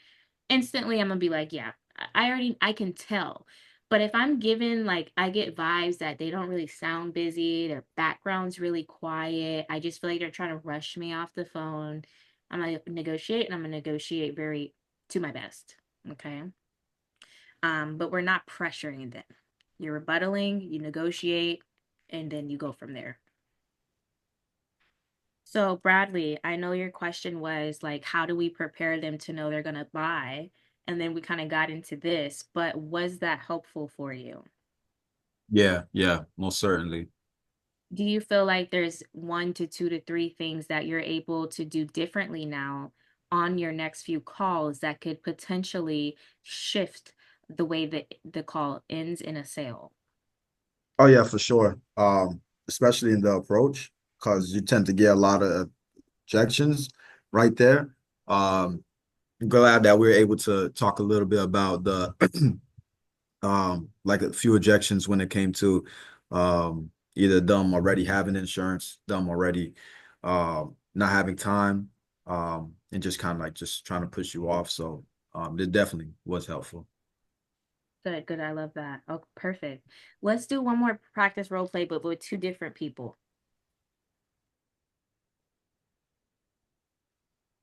Instantly, I'm gonna be like, yeah, I can tell. But if I'm given like I get vibes that they don't really sound busy, their background's really quiet. I just feel like they're trying to rush me off the phone. I'm gonna negotiate and I'm gonna negotiate very to my best. Okay. But we're not pressuring them. You're rebuttaling, you negotiate, and then you go from there. So, Bradley, I know your question was like, how do we prepare them to know they're going to buy? And then we kind of got into this, but was that helpful for you? Yeah, yeah, most certainly. Do you feel like there's one to two to three things that you're able to do differently now on your next few calls that could potentially shift the way that the call ends in a sale? Oh yeah, for sure. Especially in the approach, because you tend to get a lot of objections right there. I'm glad that we are able to talk a little bit about the like a few objections when it came to either them already having insurance, them already not having time, and just kind of like just trying to push you off. So it definitely was helpful. Good, good. I love that. Oh, perfect. Let's do one more practice role play, but with two different people.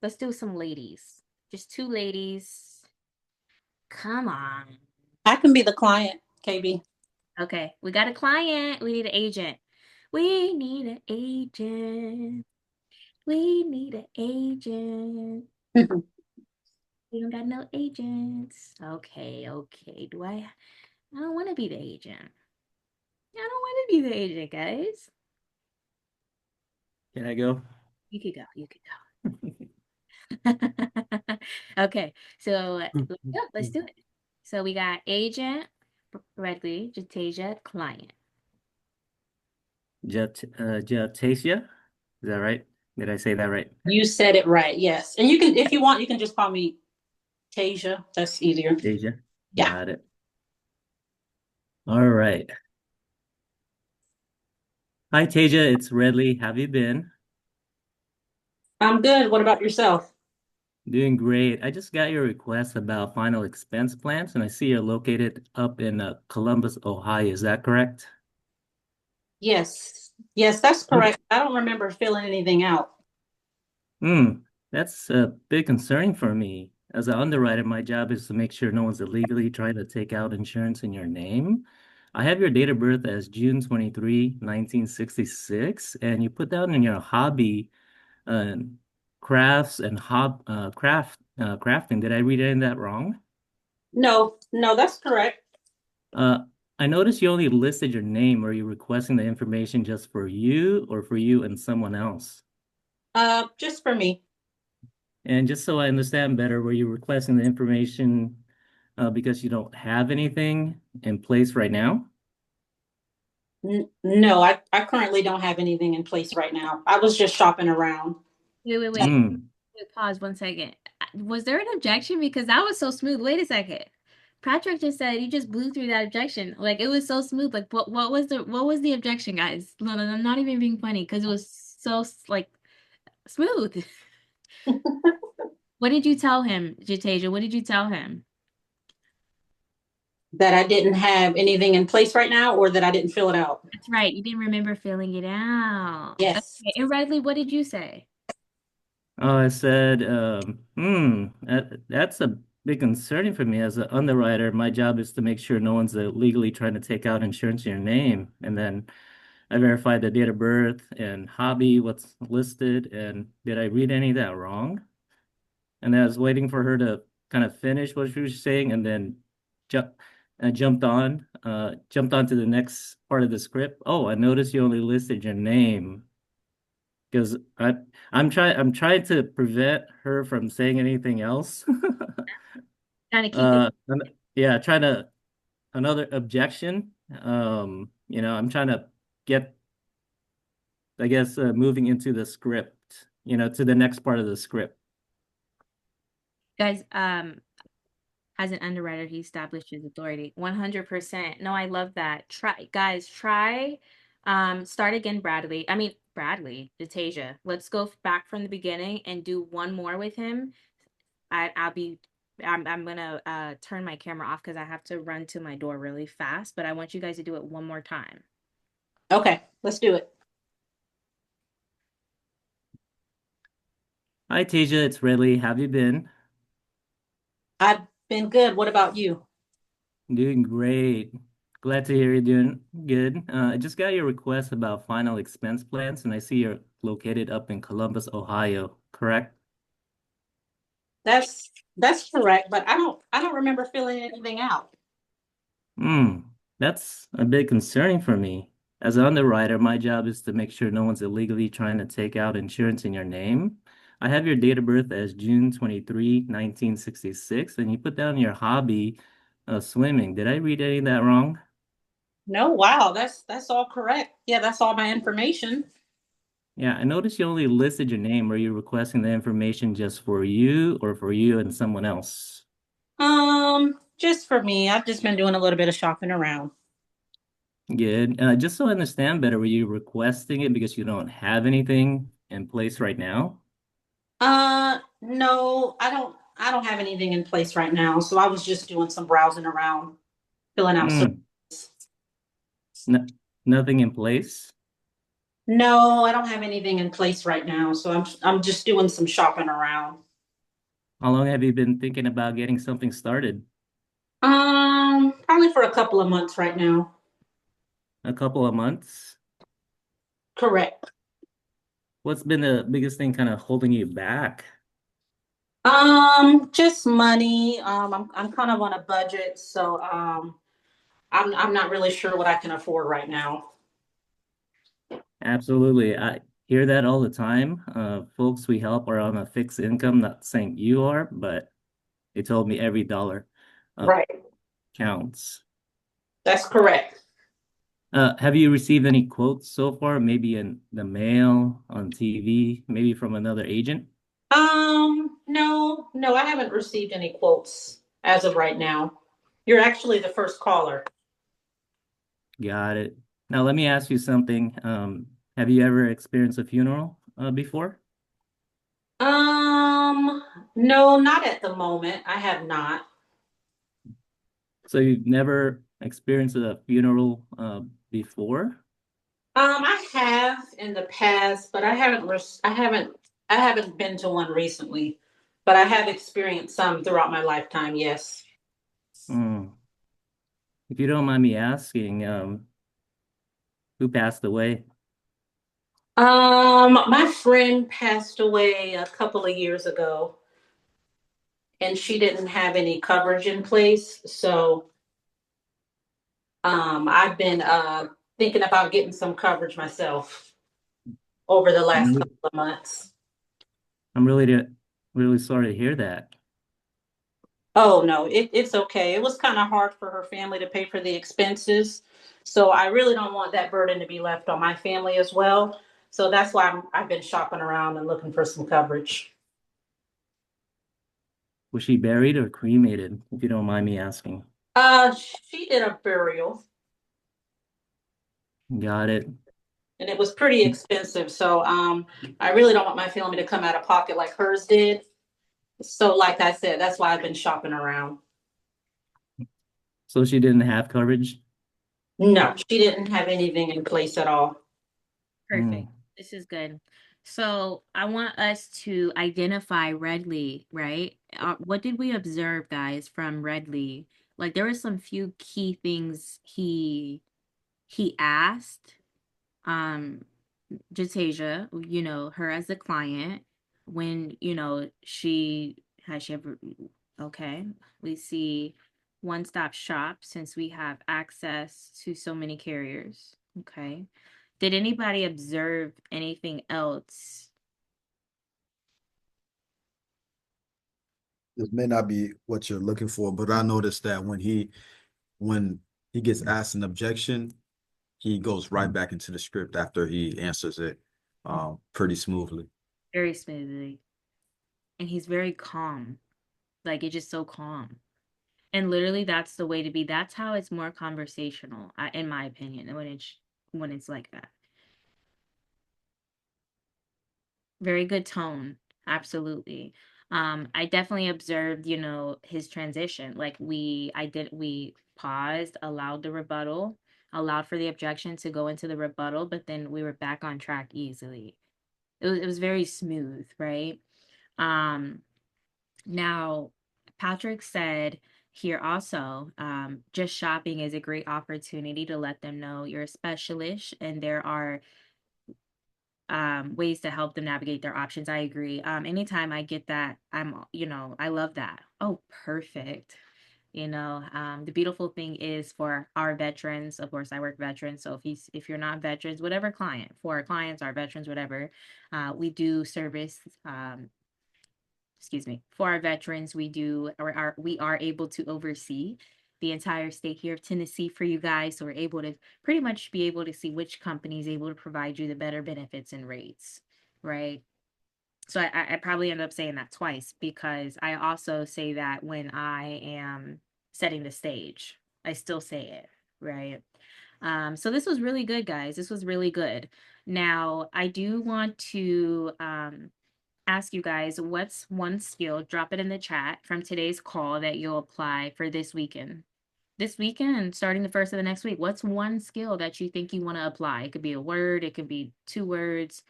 Let's do some ladies. Just two ladies. Come on. I can be the client, KB. Okay, we got a client. We need an agent. We need an agent. We need an agent. We don't got no agents. Okay, okay. I don't want to be the agent. I don't want to be the agent, guys. Can I go? You could go. You could go. Okay, so let's do it. So we got agent, Redley, Jatasia, client. Jatasia? Is that right? Did I say that right? You said it right, yes. And you can, if you want, you can just call me Tasia. That's easier. Tasia? Yeah. Got it. All right. Hi, Tasia. It's Redley. Have you been? I'm good. What about yourself? Doing great. I just got your request about final expense plans, and I see you're located up in Columbus, Ohio. Is that correct? Yes. Yes, that's Okay. correct. I don't remember filling anything out. That's a bit concerning for me. As an underwriter, my job is to make sure no one's illegally trying to take out insurance in your name. I have your date of birth as June 23, 1966, and you put down in your hobby uh, crafts and crafting. Did I read any of that wrong? No, no, that's correct. Uh, I noticed you only listed your name. Are you requesting the information just for you or for you and someone else? Just for me. And just so I understand better, were you requesting the information because you don't have anything in place right now? No, I currently don't have anything in place right now. I was just shopping around. Wait. Hmm. Pause 1 second. Was there an objection? Because that was so smooth. Wait a second. Patrick just said he just blew through that objection. Like it was so smooth. Like what was the objection, guys? No, I'm not even being funny because it was so like smooth. What did you tell him, Jatasia? What did you tell him? That I didn't have anything in place right now or that I didn't fill it out. That's right. You didn't remember filling it out. Yes. Okay. And Riley, what did you say? Oh, I said, that's a big concerning for me as an underwriter. My job is to make sure no one's illegally trying to take out insurance in your name. And then I verified the date of birth and hobby, what's listed. And did I read any of that wrong? And I was waiting for her to kind of finish what she was saying, and then jump, jumped on to the next part of the script. Oh, I noticed you only listed your name. because I'm trying to prevent her from saying anything else. Trying to keep it. Yeah, trying to another objection. I'm trying to get, I guess, moving into the script, to the next part of the script. Guys, as an underwriter, he established his authority. 100%. No, I love that. Try, guys, try. Start again, Bradley. I mean, Bradley, Tasia. Let's go back from the beginning and do one more with him. I'll be. I'm gonna turn my camera off because I have to run to my door really fast. But I want you guys to do it one more time. Okay, let's do it. Hi, Tasia, it's Ridley. How have you been? I've been good. What about you? Doing great. Glad to hear you're doing good. I just got your request about final expense plans, and I see you're located up in Columbus, Ohio, correct? That's correct, but I don't remember filling anything out. Hmm, that's a bit concerning for me. As an underwriter, my job is to make sure no one's illegally trying to take out insurance in your name. I have your date of birth as June 23, 1966, and you put down your hobby, swimming. Did I read any of that wrong? No, wow, that's all correct. Yeah, that's all my information. Yeah, I noticed you only listed your name. Are you requesting the information just for you or for you and someone else? Just for me, I've just been doing a little bit of shopping around. Good. Just so I understand better, were you requesting it because you don't have anything in place right now? No, I don't have anything in place right now, so I was just doing some browsing around, filling out Hmm. surveys. No, nothing in place? No, I don't have anything in place right now, so I'm just doing some shopping around. How long have you been thinking about getting something started? Probably for a couple of months right now. A couple of months? Correct. What's been the biggest thing kind of holding you back? Just money. I'm kind of on a budget, so I'm not really sure what I can afford right now. Absolutely. I hear that all the time. Folks we help are on a fixed income, not saying you are, but they told me every dollar uh, Right. counts. That's correct. Have you received any quotes so far? Maybe in the mail, on TV, maybe from another agent? No, I haven't received any quotes as of right now. You're actually the first caller. Got it. Now let me ask you something. Have you ever experienced a funeral before? Um, no, not at the moment. I have not. So you've never experienced a funeral before? I have in the past, but I haven't been to one recently. But I have experienced some throughout my lifetime, yes. Hmm. If you don't mind me asking, who passed away? My friend passed away a couple of years ago, and she didn't have any coverage in place. So, I've been thinking about getting some coverage myself over the I'm last really, couple of months. I'm really sorry to hear that. Oh no, it's okay. It was kind of hard for her family to pay for the expenses. So I really don't want that burden to be left on my family as well. So that's why I've been shopping around and looking for some coverage. Was she buried or cremated, if you don't mind me asking? She did a burial Got it. and it was pretty expensive. So I really don't want my family to come out of pocket like hers did. So like I said, that's why I've been shopping around. So she didn't have coverage? No, she didn't have anything in place at all. Hmm. Perfect. This is good. So I want us to identify Redley, right? What did we observe, guys, from Redley? Like there were some few key things he asked. Jatasia, her as a client, when, she has she ever okay. We see one-stop shop since we have access to so many carriers. Okay. Did anybody observe anything else? This may not be what you're looking for, but I noticed that when he gets asked an objection, he goes right back into the script after he answers it pretty smoothly. Very smoothly. And he's very calm. Like it's just so calm. And literally that's the way to be. That's how it's more conversational, in my opinion, when it's like that. Very good tone. Absolutely. I definitely observed, his transition. Like we paused, allowed the rebuttal, allowed for the objection to go into the rebuttal, but then we were back on track easily. It was very smooth, right? Um, Now, Patrick said here also, just shopping is a great opportunity to let them know you're a specialist and there are ways to help them navigate their options. I agree. Anytime I get that, I love that. Oh, perfect. The beautiful thing is for our veterans, of course, I work veterans. So if you're not veterans, whatever client, for our clients, our veterans, whatever, we do service, excuse me, for our veterans, we are able to oversee the entire state here of Tennessee for you guys. So we're able to pretty much be able to see which company is able to provide you the better benefits and rates, right? So I probably end up saying that twice because I also say that when I am setting the stage. I still say it, right? So this was really good, guys. This was really good. Now, I do want to ask you guys what's one skill, drop it in the chat from today's call that you'll apply for this weekend. This weekend, starting the first of the next week, what's one skill that you think you want to apply? It could be a word, it could be 2 words.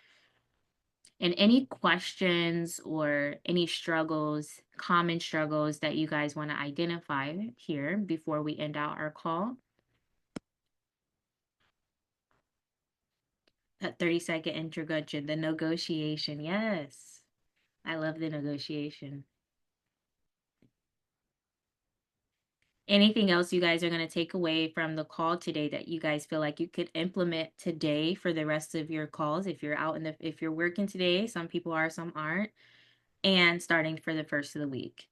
And any questions or any struggles, common struggles that you guys want to identify here before we end out our call. That 30-second introduction, the negotiation. Yes, I love the negotiation. Anything else you guys are going to take away from the call today that you guys feel like you could implement today for the rest of your calls? If you're working today, some people are, some aren't, and starting for the first of the week.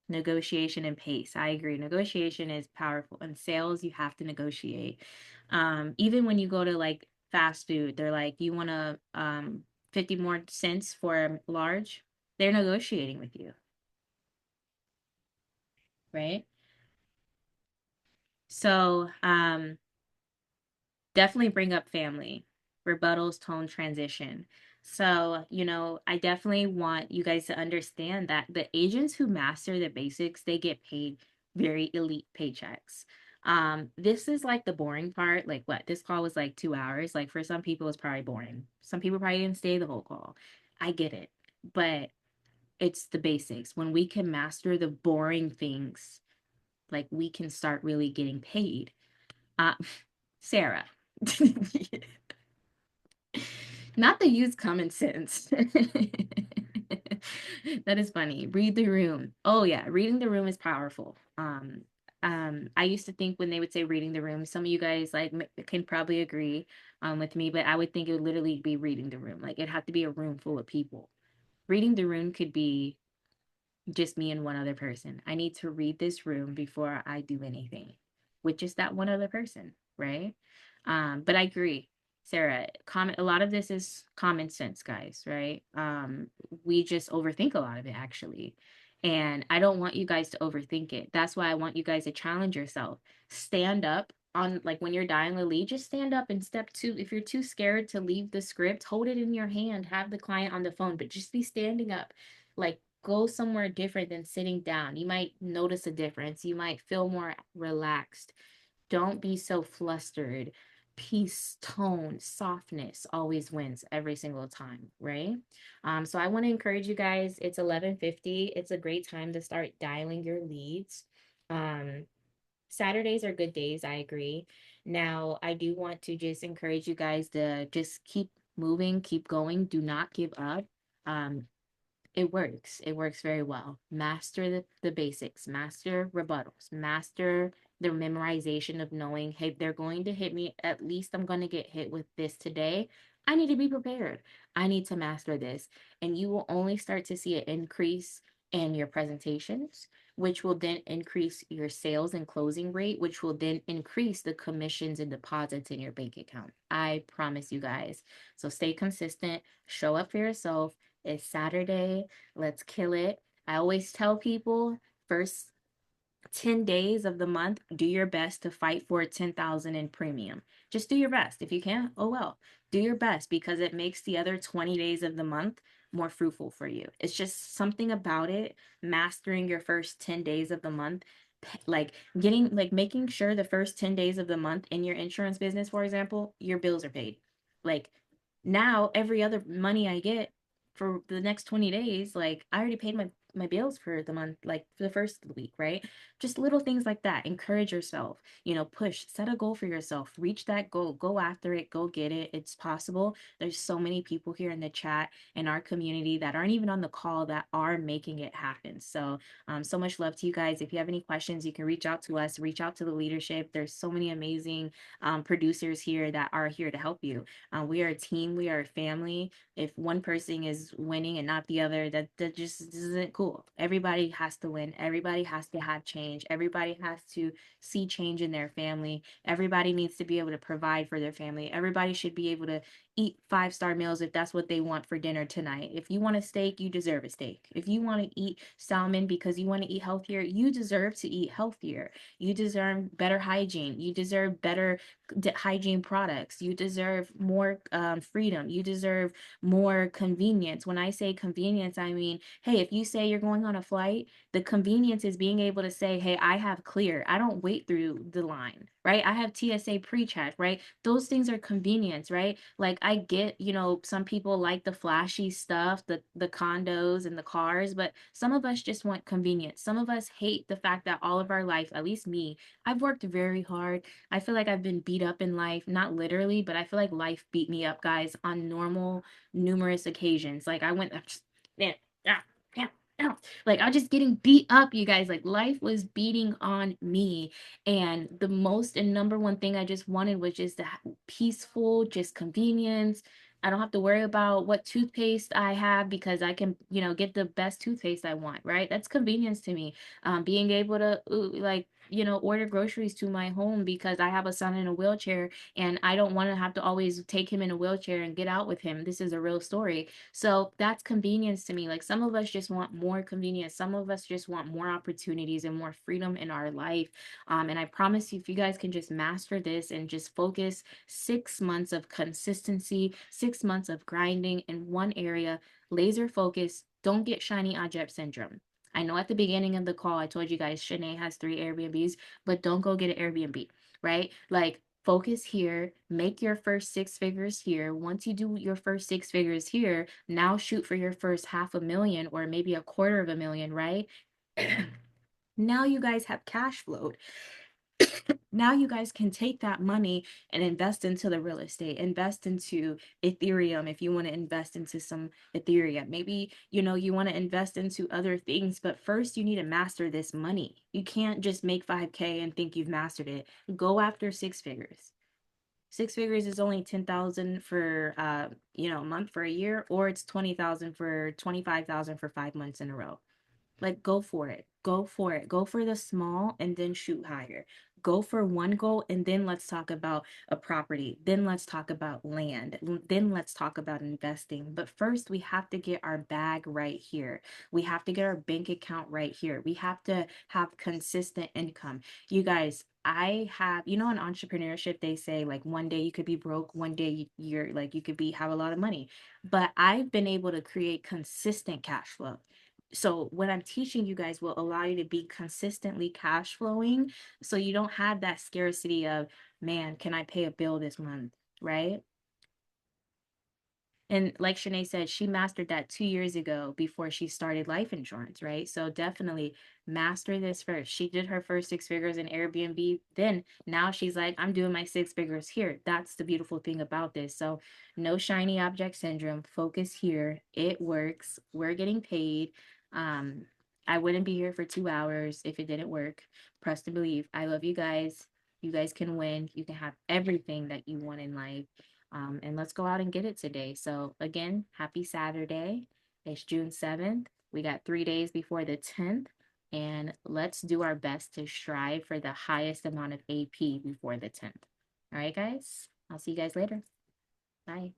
Negotiation and pace. I agree. Negotiation is powerful. In sales, you have to negotiate. Even when you go to like fast food, they're like, you want to 50 more cents for a large? They're negotiating with you, right? So, definitely bring up family, rebuttals, tone, transition. So, I definitely want you guys to understand that the agents who master the basics, they get paid very elite paychecks. This is like the boring part. Like what? This call was like 2 hours. Like for some people, it's probably boring. Some people probably didn't stay the whole call. I get it. But it's the basics. When we can master the boring things, like we can start really getting paid. Uh, Sarah. Not the use common sense. That is funny. Read the room. Oh yeah, reading the room is powerful. I used to think when they would say reading the room, some of you guys like can probably agree with me, but I would think it would literally be reading the room. Like it'd have to be a room full of people. Reading the room could be just me and one other person. I need to read this room before I do anything, with just that one other person, right? But I agree, Sarah. A lot of this is common sense, guys, right? We just overthink a lot of it, actually. And I don't want you guys to overthink it. That's why I want you guys to challenge yourself. Stand up on, like, when you're dialing the lead, just stand up and step two. If you're too scared to leave the script, hold it in your hand, have the client on the phone, but just be standing up. Like, go somewhere different than sitting down. You might notice a difference. You might feel more relaxed. Don't be so flustered. Peace, tone, softness always wins every single time, right? So I want to encourage you guys. It's 11:50. It's a great time to start dialing your leads. Saturdays are good days, I agree. Now, I do want to just encourage you guys to just keep moving, keep going, do not give up. Um, it works. It works very well. Master the basics, master rebuttals, master the memorization of knowing, hey, they're going to hit me. At least I'm going to get hit with this today. I need to be prepared. I need to master this. And you will only start to see an increase in your presentations, which will then increase your sales and closing rate, which will then increase the commissions and deposits in your bank account. I promise you guys. So stay consistent, show up for yourself. It's Saturday. Let's kill it. I always tell people first 10 days of the month, do your best to fight for 10,000 in premium. Just do your best. If you can't, oh well. Do your best because it makes the other 20 days of the month more fruitful for you. It's just something about it, mastering your first 10 days of the month, like getting like making sure the first 10 days of the month in your insurance business, for example, your bills are paid. Like now every other money I get for the next 20 days, like I already paid my bills for the month, like for the first of the week, right? Just little things like that. Encourage yourself, push, set a goal for yourself, reach that goal, go after it, go get it. It's possible. There's so many people here in the chat in our community that aren't even on the call that are making it happen. So, so much love to you guys. If you have any questions, you can reach out to us, reach out to the leadership. There's so many amazing producers here that are here to help you. We are a team, we are a family. If one person is winning and not the other, that just isn't cool. Everybody has to win. Everybody has to have change. Everybody has to see change in their family. Everybody needs to be able to provide for their family. Everybody should be able to eat 5-star meals if that's what they want for dinner tonight. If you want a steak, you deserve a steak. If you want to eat salmon because you want to eat healthier, you deserve to eat healthier. You deserve better hygiene. You deserve better hygiene products. You deserve more freedom. You deserve more convenience. When I say convenience, I mean, hey, if you say you're going on a flight, the convenience is being able to say, hey, I have clear. I don't wait through the line, right? I have TSA pre-check, right? Those things are convenience, right? Like I get, some people like the flashy stuff, the condos and the cars, but some of us just want convenience. Some of us hate the fact that all of our life, at least me, I've worked very hard. I feel like I've been beat up in life, not literally, but I feel like life beat me up, guys, on numerous occasions. Like I went, yeah, yeah, yeah, yeah. Like I was just getting beat up, you guys. Like life was beating on me. And the most and number one thing I just wanted was just peaceful, just convenience. I don't have to worry about what toothpaste I have because I can, get the best toothpaste I want, right? That's convenience to me. Being able to like, order groceries to my home because I have a son in a wheelchair and I don't want to have to always take him in a wheelchair and get out with him. This is a real story. So that's convenience to me. Like some of us just want more convenience. Some of us just want more opportunities and more freedom in our life. And I promise you, if you guys can just master this and just focus 6 months of consistency, 6 months of grinding in one area, laser focus, don't get shiny object syndrome. I know at the beginning of the call, I told you guys Shanae has 3 Airbnbs, but don't go get an Airbnb, right? Like focus here, make your first 6 figures here. Once you do your first 6 figures here, now shoot for your first 500,000 or maybe 250,000, right? Now you guys have cash flowed. Now you guys can take that money and invest into the real estate, invest into Ethereum if you want to invest into some Ethereum. Maybe, you want to invest into other things, but first you need to master this money. You can't just make 5K and think you've mastered it. Go after 6 figures. 6 figures is only 10,000 for a month for a year, or it's 20,000 for 25,000 for 5 months in a row. Like, go for it. Go for it. Go for the small and then shoot higher. Go for one goal and then let's talk about a property. Then let's talk about land. Then let's talk about investing. But first, we have to get our bag right here. We have to get our bank account right here. We have to have consistent income. You guys, I have, in entrepreneurship, they say like one day you could be broke, one day you're like you could have a lot of money. But I've been able to create consistent cash flow. So what I'm teaching you guys will allow you to be consistently cash flowing so you don't have that scarcity of, man, can I pay a bill this month, right? And like Shanae said, she mastered that 2 years ago before she started life insurance, right? So definitely master this first. She did her first 6 figures in Airbnb. Then now she's like, I'm doing my 6 figures here. That's the beautiful thing about this. So no shiny object syndrome. Focus here. It works. We're getting paid. Um, I wouldn't be here for 2 hours if it didn't work. Trust and believe. I love you guys. You guys can win. You can have everything that you want in life. And let's go out and get it today. So again, happy Saturday. It's June 7th. We got 3 days before the 10th. And let's do our best to strive for the highest amount of AP before the 10th. All right, guys. I'll see you guys later. Bye.